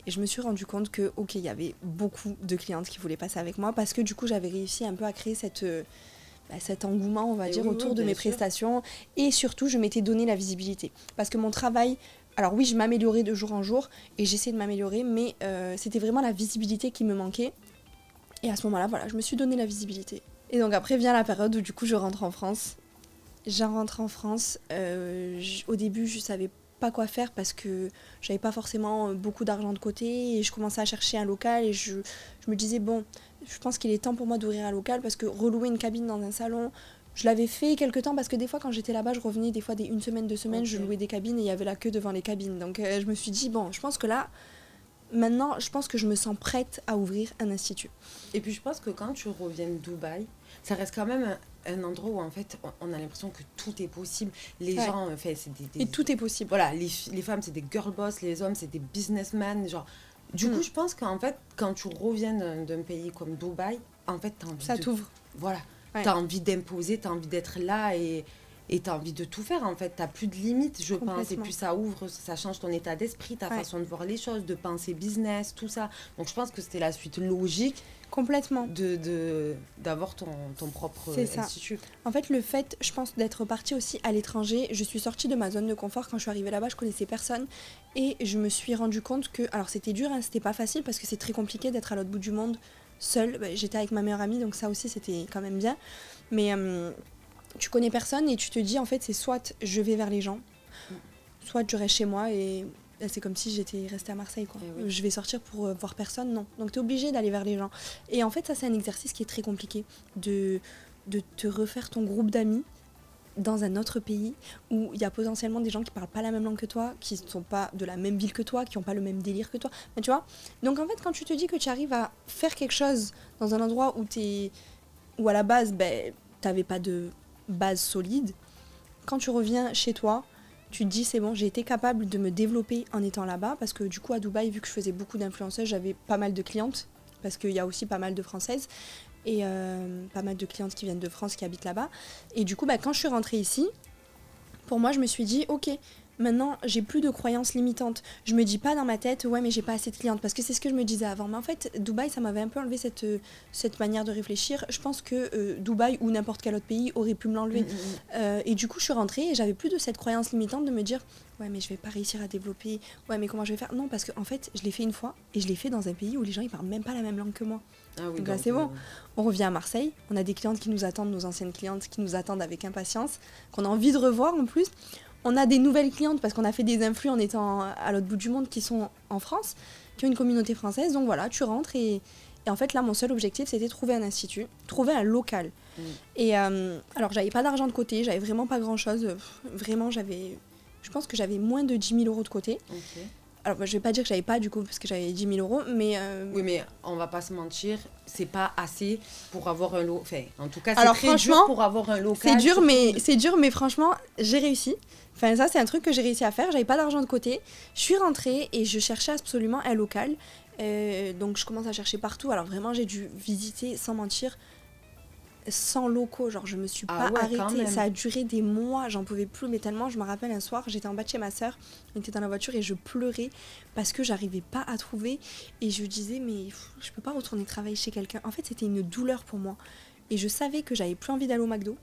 et je me suis rendu compte que, ok, il y avait beaucoup de clientes qui voulaient passer avec moi, parce que du coup, j'avais réussi un peu à créer cet engouement, on va dire, autour de mes prestations. Et surtout, je m'étais donné la visibilité. Parce que mon travail... Alors oui, je m'améliorais de jour en jour et j'essayais de m'améliorer, mais c'était vraiment la visibilité qui me manquait. Et à ce moment-là, voilà, je me suis donné la visibilité. Et donc après vient la période où du coup je rentre en France. J'en rentre en France. Au début, je savais pas quoi faire parce que j'avais pas forcément beaucoup d'argent de côté et je commençais à chercher un local et je me disais bon, je pense qu'il est temps pour moi d'ouvrir un local parce que relouer une cabine dans un salon... Je l'avais fait quelques temps parce que des fois quand j'étais là-bas, je revenais des fois une semaine, 2 semaines, je louais des cabines et il y avait la queue devant les cabines. Donc je me suis dit, bon, je pense que là, maintenant, je pense que je me sens prête à ouvrir un institut. Et puis je pense que quand tu reviens de Dubaï, ça reste quand même un endroit où en fait on a l'impression que tout est possible. Les gens, en fait, c'est Et tout est possible. Voilà, les femmes, c'est des girl boss, les hommes, c'est des businessmen. Genre, du coup, je pense qu'en fait, quand tu reviens d'un pays comme Dubaï, en fait, t'as envie ça t'ouvre. Voilà. Ouais. T'as envie d'imposer, t'as envie d'être là et t'as envie de tout faire en fait. T'as plus de limites, je pense. Et puis ça ouvre, ça change ton état d'esprit, ta façon de voir les choses, de penser business, tout ça. Donc je pense que c'était la suite logique. Complètement. D'avoir ton propre institut. En fait, le fait, je pense, d'être partie aussi à l'étranger, je suis sortie de ma zone de confort. Quand je suis arrivée là-bas, je connaissais personne. Et je me suis rendu compte que... Alors c'était dur, hein, c'était pas facile parce que c'est très compliqué d'être à l'autre bout du monde seule. J'étais avec ma meilleure amie, donc ça aussi c'était quand même bien. Mais tu connais personne et tu te dis en fait c'est soit je vais vers les gens, soit je reste chez moi et c'est comme si j'étais restée à Marseille quoi. Oui. Je vais sortir pour voir personne, non. Donc tu es obligé d'aller vers les gens. Et en fait ça c'est un exercice qui est très compliqué de te refaire ton groupe d'amis dans un autre pays où il y a potentiellement des gens qui parlent pas la même langue que toi, qui ne sont pas de la même ville que toi, qui n'ont pas le même délire que toi. Mais tu vois, donc en fait quand tu te dis que tu arrives à faire quelque chose dans un endroit où à la base t'avais pas de base solide, quand tu reviens chez toi, tu te dis c'est bon, j'ai été capable de me développer en étant là-bas parce que du coup à Dubaï, vu que je faisais beaucoup d'influenceuses, j'avais pas mal de clientes parce qu'il y a aussi pas mal de Françaises et pas mal de clientes qui viennent de France qui habitent là-bas. Et du coup, quand je suis rentrée ici, pour moi, je me suis dit, ok, maintenant, j'ai plus de croyances limitantes. Je me dis pas dans ma tête, ouais, mais j'ai pas assez de clientes, parce que c'est ce que je me disais avant. Mais en fait, Dubaï, ça m'avait un peu enlevé cette manière de réfléchir. Je pense que Dubaï ou n'importe quel autre pays aurait pu me l'enlever. Et du coup, je suis rentrée et j'avais plus de cette croyance limitante de me dire, ouais, mais je vais pas réussir à développer, ouais, mais comment je vais faire? Non, parce qu'en fait, je l'ai fait une fois et je l'ai fait dans un pays où les gens, ils parlent même pas la même langue que moi. Ah oui, Donc là, c'est bon. On revient à Marseille, on a des clientes qui nous attendent, nos anciennes clientes qui nous attendent avec impatience, qu'on a envie de revoir en plus. On a des nouvelles clientes parce qu'on a fait des influx en étant à l'autre bout du monde qui sont en France, qui ont une communauté française. Donc voilà, tu rentres et en fait là, mon seul objectif, c'était trouver un institut, trouver un local. Et alors, j'avais pas d'argent de côté, j'avais vraiment pas grand-chose. Vraiment, je pense que j'avais moins de 10 000 euros de côté. Ok. Alors, je vais pas dire que j'avais pas du coup, parce que j'avais 10 000 euros, mais... Oui, mais on va pas se mentir, c'est pas assez pour avoir un local. Enfin, en tout cas, c'est alors, très dur pour avoir un local. C'est dur, mais franchement, j'ai réussi. Enfin, ça, c'est un truc que j'ai réussi à faire. J'avais pas d'argent de côté. Je suis rentrée et je cherchais absolument un local. Donc, je commence à chercher partout. Alors, vraiment, j'ai dû visiter, sans mentir, 100 locaux. Genre, je me suis pas arrêtée. Ça a duré des mois. J'en pouvais plus. Mais tellement, je me rappelle un soir, j'étais en bas de chez ma sœur. On était dans la voiture et je pleurais parce que j'arrivais pas à trouver. Et je disais, mais je peux pas retourner travailler chez quelqu'un. En fait, c'était une douleur pour moi. Et je savais que j'avais plus envie d'aller au McDo.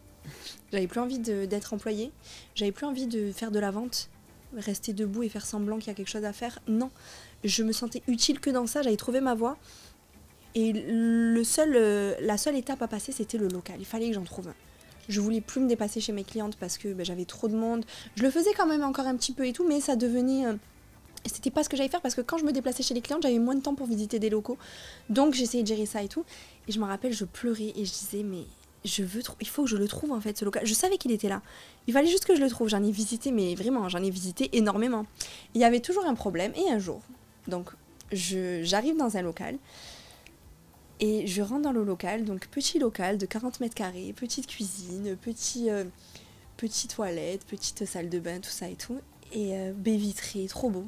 J'avais plus envie d'être employée. J'avais plus envie de faire de la vente. Rester debout et faire semblant qu'il y a quelque chose à faire. Non. Je me sentais utile que dans ça. J'avais trouvé ma voie. Et la seule étape à passer, c'était le local. Il fallait que j'en trouve un. Je voulais plus me dépasser chez mes clientes parce que j'avais trop de monde. Je le faisais quand même encore un petit peu et tout, mais ça devenait... c'était pas ce que j'allais faire parce que quand je me déplaçais chez les clientes, j'avais moins de temps pour visiter des locaux. Donc j'essayais de gérer ça et tout. Et je me rappelle, je pleurais et je disais, mais il faut que je le trouve en fait, ce local. Je savais qu'il était là. Il fallait juste que je le trouve. J'en ai visité, mais vraiment, j'en ai visité énormément. Il y avait toujours un problème et un jour. Donc j'arrive dans un local. Et je rentre dans le local, donc petit local de 40 mètres carrés, petite cuisine, petite toilette, petite salle de bain, tout ça et tout. Et baie vitrée, trop beau.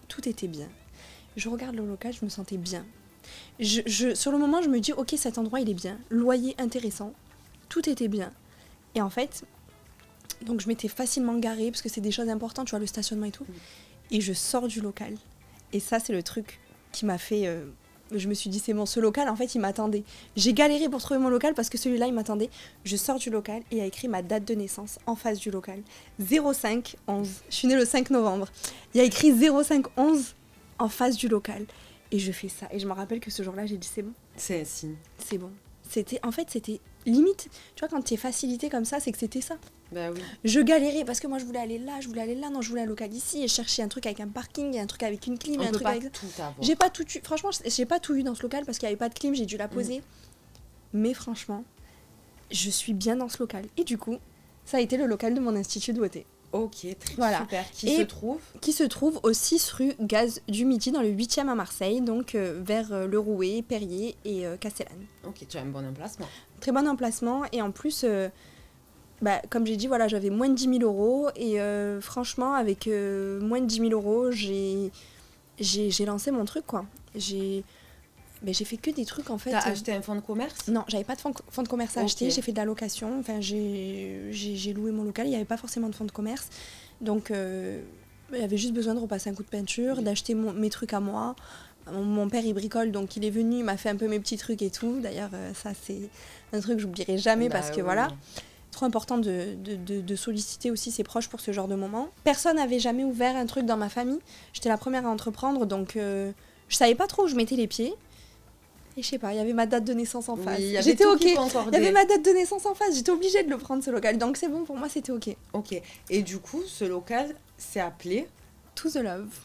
Tout était bien. Je regarde le local, je me sentais bien. Sur le moment, je me dis, ok, cet endroit, il est bien. Loyer intéressant. Tout était bien. Et en fait, donc je m'étais facilement garée, parce que c'est des choses importantes, tu vois, le stationnement et tout. Et je sors du local. Et ça, c'est le truc qui m'a fait... je me suis dit, c'est bon, ce local, en fait, il m'attendait. J'ai galéré pour trouver mon local parce que celui-là, il m'attendait. Je sors du local et il y a écrit ma date de naissance en face du local. 05-11. Je suis née le 5 novembre. Il y a écrit 05-11 en face du local. Et je fais ça. Et je me rappelle que ce jour-là, j'ai dit, c'est bon. C'est un signe. C'est bon. C'était limite. Tu vois, quand tu es facilité comme ça, c'est que c'était ça. Bah oui. Je galérais parce que moi, je voulais aller là. Non, je voulais un local ici. Et je cherchais un truc avec un parking, un truc avec une clim. On un peut truc pas avec... tout avoir. J'ai pas tout eu. Franchement, j'ai pas tout eu dans ce local parce qu'il n'y avait pas de clim. J'ai dû la poser. Mais franchement, je suis bien dans ce local. Et du coup, ça a été le local de mon institut de beauté. Ok, super. Qui se trouve au 6 rue Gaz du Midi, dans le 8e à Marseille, donc vers Le Rouet, Perrier et Castellane. Ok, tu as un bon emplacement. Très bon emplacement, et en plus, comme j'ai dit, voilà, j'avais moins de 10 000 euros, et franchement, avec moins de 10 000 euros, j'ai lancé mon truc, quoi. J'ai fait que des trucs, en fait. T'as acheté un fonds de commerce ? Non, j'avais pas de fonds de commerce à acheter. J'ai fait de la location. Enfin, j'ai loué mon local. Il n'y avait pas forcément de fonds de commerce. Donc, il y avait juste besoin de repasser un coup de peinture, d'acheter mes trucs à moi. Mon père, il bricole, donc il est venu, il m'a fait un peu mes petits trucs et tout. D'ailleurs, ça, c'est un truc que j'oublierai jamais parce que voilà. Trop important de solliciter aussi ses proches pour ce genre de moment. Personne n'avait jamais ouvert un truc dans ma famille. J'étais la première à entreprendre, donc je savais pas trop où je mettais les pieds. Et je sais pas, il y avait ma date de naissance en face. J'étais ok. Il y avait ma date de naissance en face. J'étais obligée de le prendre, ce local. Donc c'est bon, pour moi, c'était ok. Ok. Et du coup, ce local s'est appelé To The Love.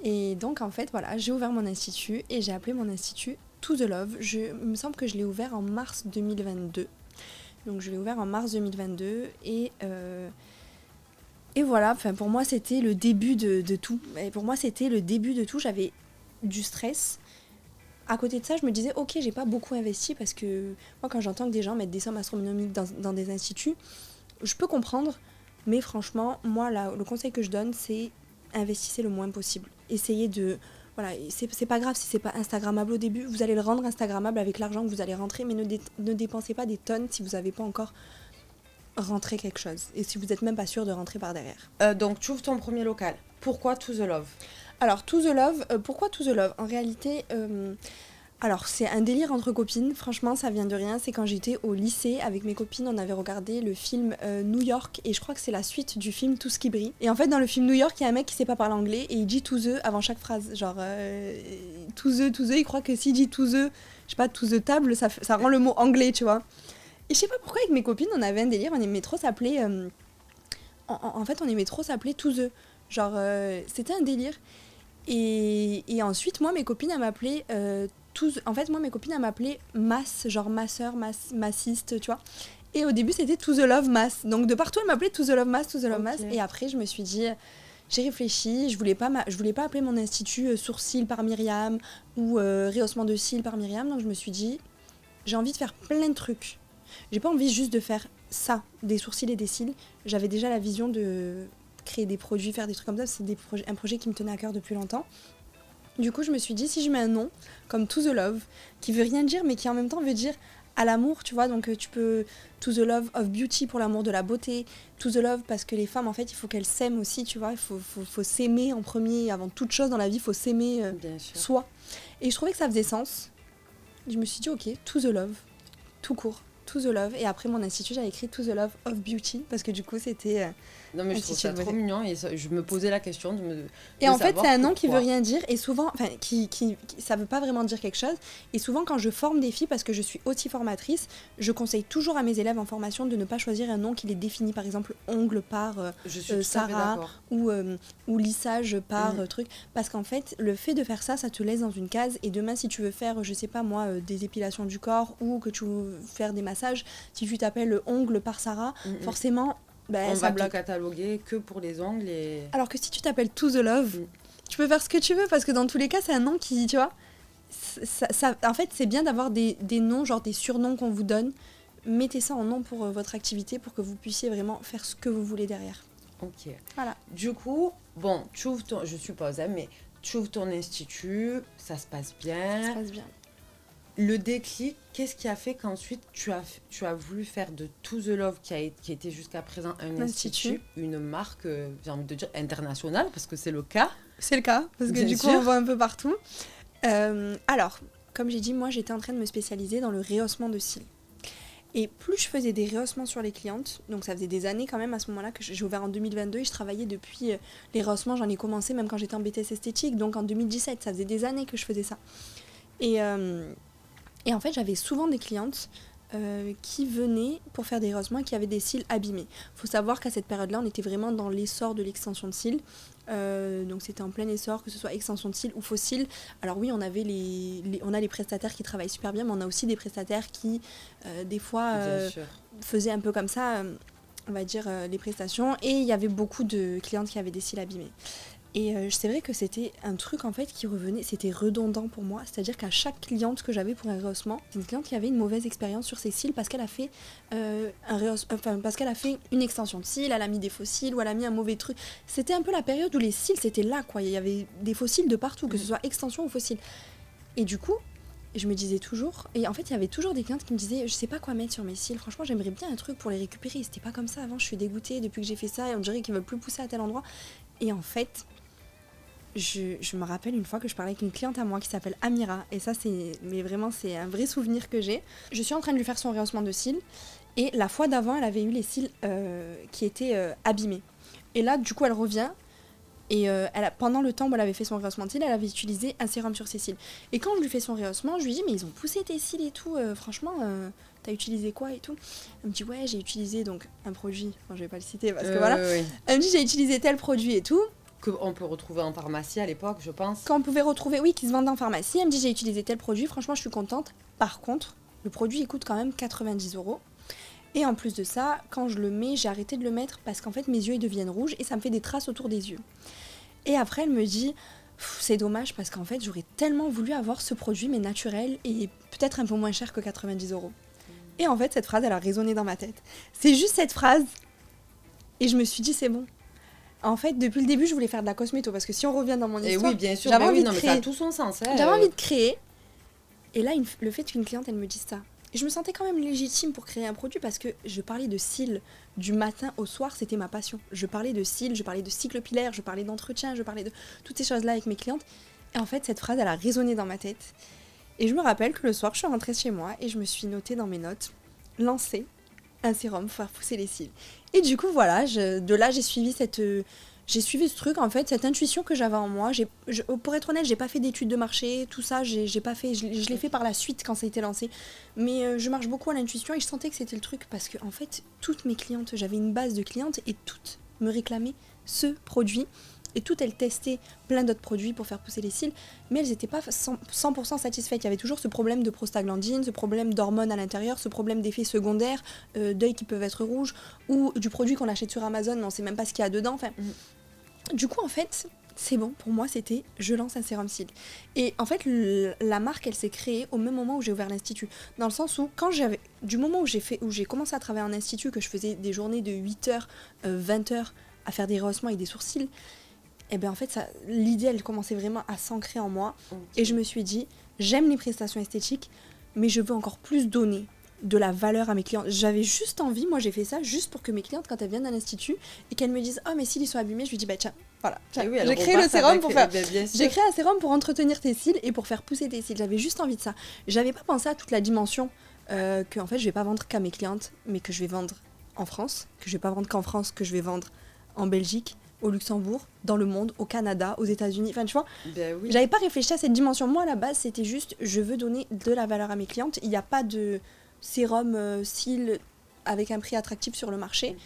Et donc, en fait, voilà, j'ai ouvert mon institut et j'ai appelé mon institut To The Love. Il me semble que je l'ai ouvert en mars 2022. Donc, je l'ai ouvert en mars 2022. Et voilà, pour moi, c'était le début de tout. Et pour moi, c'était le début de tout. J'avais du stress. À côté de ça, je me disais, ok, j'ai pas beaucoup investi parce que moi, quand j'entends que des gens mettent des sommes astronomiques dans des instituts, je peux comprendre, mais franchement, moi, le conseil que je donne, c'est investissez le moins possible. Essayez de... Voilà, c'est pas grave si c'est pas Instagrammable au début, vous allez le rendre Instagrammable avec l'argent que vous allez rentrer, mais ne dépensez pas des tonnes si vous n'avez pas encore rentrer quelque chose. Et si vous n'êtes même pas sûr de rentrer par derrière. Donc, tu ouvres ton premier local. Pourquoi To The Love? Alors, To The Love, pourquoi To The Love? En réalité, alors c'est un délire entre copines. Franchement, ça vient de rien. C'est quand j'étais au lycée avec mes copines, on avait regardé le film New York. Et je crois que c'est la suite du film Tout ce qui brille. Et en fait, dans le film New York, il y a un mec qui sait pas parler anglais et il dit To The avant chaque phrase. Genre, To The, il croit que s'il dit To The, je sais pas, To The table, ça rend le mot anglais, tu vois. Et je sais pas pourquoi, avec mes copines, on avait un délire. On aimait trop s'appeler... en fait, on aimait trop s'appeler To The. Genre, c'était un délire. Et ensuite, moi, mes copines, elles m'appelaient Mass, genre masseur, massiste, tu vois. Et au début, c'était To The Love Mass. Donc, de partout, elles m'appelaient To The Love Mass, To The Love Mass. Et après, je me suis dit, j'ai réfléchi, je voulais pas appeler mon institut Sourcils par Myriam ou Rehaussement de cils par Myriam. Donc, je me suis dit, j'ai envie de faire plein de trucs. J'ai pas envie juste de faire ça, des sourcils et des cils. J'avais déjà la vision de créer des produits, faire des trucs comme ça. C'est un projet qui me tenait à cœur depuis longtemps. Du coup, je me suis dit, si je mets un nom comme To The Love, qui veut rien dire, mais qui en même temps veut dire à l'amour, tu vois, donc tu peux To The Love of Beauty pour l'amour de la beauté, To The Love parce que les femmes, en fait, il faut qu'elles s'aiment aussi, tu vois, il faut s'aimer en premier, avant toute chose dans la vie, il faut s'aimer soi. Et je trouvais que ça faisait sens. Je me suis dit, ok, To The Love, tout court. To The Love, et après mon institut j'avais écrit To The Love of Beauty parce que du coup c'était non mais je trouve ça trop mignon et je me posais la question de en fait c'est un nom qui veut rien dire et souvent enfin qui ça veut pas vraiment dire quelque chose et souvent quand je forme des filles parce que je suis aussi formatrice je conseille toujours à mes élèves en formation de ne pas choisir un nom qui les définit par exemple ongles par Sarah ou lissage par truc parce qu'en fait le fait de faire ça te laisse dans une case et demain si tu veux faire je sais pas moi des épilations du corps ou que tu veux faire des massages si tu t'appelles ongles par Sarah forcément on va te cataloguer que pour les ongles alors que si tu t'appelles To The Love tu peux faire ce que tu veux parce que dans tous les cas c'est un nom qui tu vois ça, en fait c'est bien d'avoir des noms genre des surnoms qu'on vous donne mettez ça en nom pour votre activité pour que vous puissiez vraiment faire ce que vous voulez derrière. Ok. Voilà. Du coup bon je suppose mais tu ouvres ton institut ça se passe bien. Ça se passe bien. Le déclic, qu'est-ce qui a fait qu'ensuite tu as voulu faire de To The Love qui était jusqu'à présent un institut, une marque, j'ai envie de dire internationale, parce que c'est le cas. C'est le cas, parce que du coup on voit un peu partout. Alors, comme j'ai dit, moi j'étais en train de me spécialiser dans le rehaussement de cils. Et plus je faisais des rehaussements sur les clientes, donc ça faisait des années quand même à ce moment-là que j'ai ouvert en 2022 et je travaillais depuis les rehaussements, j'en ai commencé même quand j'étais en BTS esthétique, donc en 2017, ça faisait des années que je faisais ça. Et en fait, j'avais souvent des clientes qui venaient pour faire des rehaussements et qui avaient des cils abîmés. Il faut savoir qu'à cette période-là, on était vraiment dans l'essor de l'extension de cils. Donc c'était en plein essor, que ce soit extension de cils ou faux cils. Alors oui, on a les prestataires qui travaillent super bien, mais on a aussi des prestataires qui, des fois, faisaient un peu comme ça, on va dire, les prestations. Et il y avait beaucoup de clientes qui avaient des cils abîmés. Et c'est vrai que c'était un truc en fait qui revenait, c'était redondant pour moi, c'est-à-dire qu'à chaque cliente que j'avais pour un rehaussement, c'est une cliente qui avait une mauvaise expérience sur ses cils parce qu'elle a fait parce qu'elle a fait une extension de cils, elle a mis des faux cils ou elle a mis un mauvais truc. C'était un peu la période où les cils c'était là quoi, il y avait des faux cils de partout, que ce soit extension ou faux cils. Et du coup, je me disais toujours, et en fait il y avait toujours des clientes qui me disaient je sais pas quoi mettre sur mes cils, franchement j'aimerais bien un truc pour les récupérer, c'était pas comme ça avant, je suis dégoûtée depuis que j'ai fait ça et on dirait qu'ils veulent plus pousser à tel endroit. Et en fait je me rappelle une fois que je parlais avec une cliente à moi qui s'appelle Amira et ça c'est un vrai souvenir que j'ai. Je suis en train de lui faire son rehaussement de cils et la fois d'avant elle avait eu les cils qui étaient abîmés et là du coup elle revient et pendant le temps où elle avait fait son rehaussement de cils elle avait utilisé un sérum sur ses cils et quand je lui fais son rehaussement je lui dis mais ils ont poussé tes cils et tout franchement t'as utilisé quoi et tout. Elle me dit ouais j'ai utilisé donc un produit, enfin je vais pas le citer parce que voilà elle me dit j'ai utilisé tel produit et tout qu'on peut retrouver en pharmacie à l'époque, je pense. Qu'on pouvait retrouver, oui, qui se vendait en pharmacie. Elle me dit j'ai utilisé tel produit, franchement je suis contente. Par contre, le produit il coûte quand même 90 €. Et en plus de ça, quand je le mets, j'ai arrêté de le mettre parce qu'en fait mes yeux ils deviennent rouges et ça me fait des traces autour des yeux. Et après elle me dit c'est dommage parce qu'en fait j'aurais tellement voulu avoir ce produit mais naturel et peut-être un peu moins cher que 90 €. Et en fait cette phrase elle a résonné dans ma tête. C'est juste cette phrase et je me suis dit c'est bon. En fait, depuis le début, je voulais faire de la cosméto parce que si on revient dans mon histoire, et oui, j'avais envie de créer. mais ça a tout son sens. J'avais envie de créer. Et là, le fait qu'une cliente, elle me dise ça, Et je me sentais quand même légitime pour créer un produit parce que je parlais de cils du matin au soir, c'était ma passion. Je parlais de cils, je parlais de cycle pilaire, je parlais d'entretien, je parlais de toutes ces choses-là avec mes clientes. Et en fait, cette phrase, elle a résonné dans ma tête. Et je me rappelle que le soir, je suis rentrée chez moi et je me suis notée dans mes notes, lancer un sérum pour faire pousser les cils. Et du coup, voilà, de là, j'ai suivi ce truc, en fait, cette intuition que j'avais en moi. Pour être honnête, j'ai pas fait d'études de marché, tout ça, j'ai pas fait, je l'ai fait par la suite quand ça a été lancé. Mais je marche beaucoup à l'intuition et je sentais que c'était le truc parce que, en fait, toutes mes clientes, j'avais une base de clientes et toutes me réclamaient ce produit. Et toutes, elles testaient plein d'autres produits pour faire pousser les cils, mais elles n'étaient pas 100% satisfaites. Il y avait toujours ce problème de prostaglandine, ce problème d'hormones à l'intérieur, ce problème d'effets secondaires, d'œils qui peuvent être rouges, ou du produit qu'on achète sur Amazon, mais on ne sait même pas ce qu'il y a dedans. Enfin, du coup, en fait, c'est bon. Pour moi, c'était je lance un sérum cils. Et en fait, la marque, elle s'est créée au même moment où j'ai ouvert l'institut. Dans le sens où, du moment où j'ai commencé à travailler en institut, que je faisais des journées de 8h, 20h à faire des rehaussements et des sourcils, et bien en fait, l'idée, elle commençait vraiment à s'ancrer en moi. Okay. Et je me suis dit, j'aime les prestations esthétiques, mais je veux encore plus donner de la valeur à mes clientes. J'avais juste envie, moi j'ai fait ça juste pour que mes clientes, quand elles viennent à l'institut, et qu'elles me disent « Oh, mais cils, ils sont abîmés », je lui dis « Bah tiens, voilà, oui, j'ai créé le sérum pour faire... J'ai créé un sérum pour entretenir tes cils et pour faire pousser tes cils. » J'avais juste envie de ça. J'avais pas pensé à toute la dimension que en fait, je vais pas vendre qu'à mes clientes, mais que je vais vendre en France, que je vais pas vendre qu'en France, que je vais vendre en Belgique, au Luxembourg, dans le monde, au Canada, aux États-Unis. Enfin, tu vois, oui. J'avais pas réfléchi à cette dimension. Moi, à la base, c'était juste, je veux donner de la valeur à mes clientes. Il n'y a pas de sérum cils avec un prix attractif sur le marché.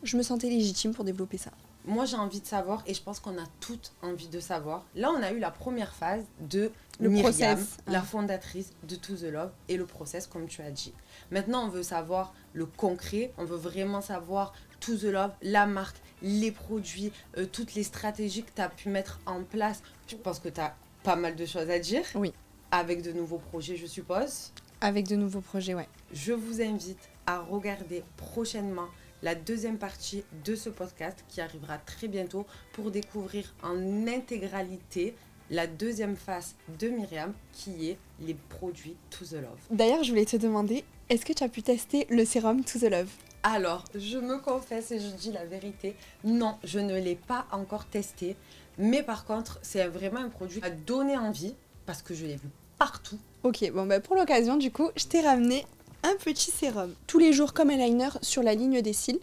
Je me sentais légitime pour développer ça. Moi, j'ai envie de savoir, et je pense qu'on a toutes envie de savoir. Là, on a eu la première phase de Myriam, la fondatrice de To The Love, et le process, comme tu as dit. Maintenant, on veut savoir le concret. On veut vraiment savoir To The Love, la marque, les produits, toutes les stratégies que tu as pu mettre en place. Je pense que tu as pas mal de choses à dire. Oui. Avec de nouveaux projets, je suppose. Avec de nouveaux projets, ouais. Je vous invite à regarder prochainement la deuxième partie de ce podcast qui arrivera très bientôt pour découvrir en intégralité la deuxième phase de Myriam qui est les produits To The Love. D'ailleurs, je voulais te demander, est-ce que tu as pu tester le sérum To The Love ? Alors, je me confesse et je dis la vérité, non, je ne l'ai pas encore testé. Mais par contre, c'est vraiment un produit qui a donné envie parce que je l'ai vu partout. Ok, bon bah pour l'occasion, du coup, je t'ai ramené un petit sérum. Tous les jours comme eyeliner sur la ligne des cils.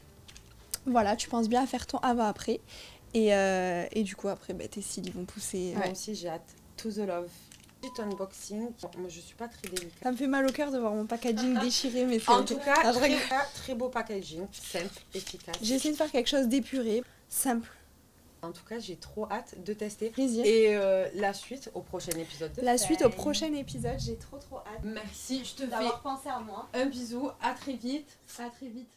Voilà, tu penses bien à faire ton avant-après. Et du coup, après, bah, tes cils, ils vont pousser. Moi aussi, j'ai hâte. To The Love. Petit unboxing. Moi, je suis pas très délicate. Ça me fait mal au cœur de voir mon packaging déchiré, mais c'est en tout cas, très beau packaging, simple, efficace. J'ai essayé de faire quelque chose d'épuré, simple. En tout cas, j'ai trop hâte de tester. Plaisir. Et la suite au prochain épisode. Suite au prochain épisode, j'ai trop hâte. Merci, je te fais pensé à moi. Un bisou, à très vite. À très vite.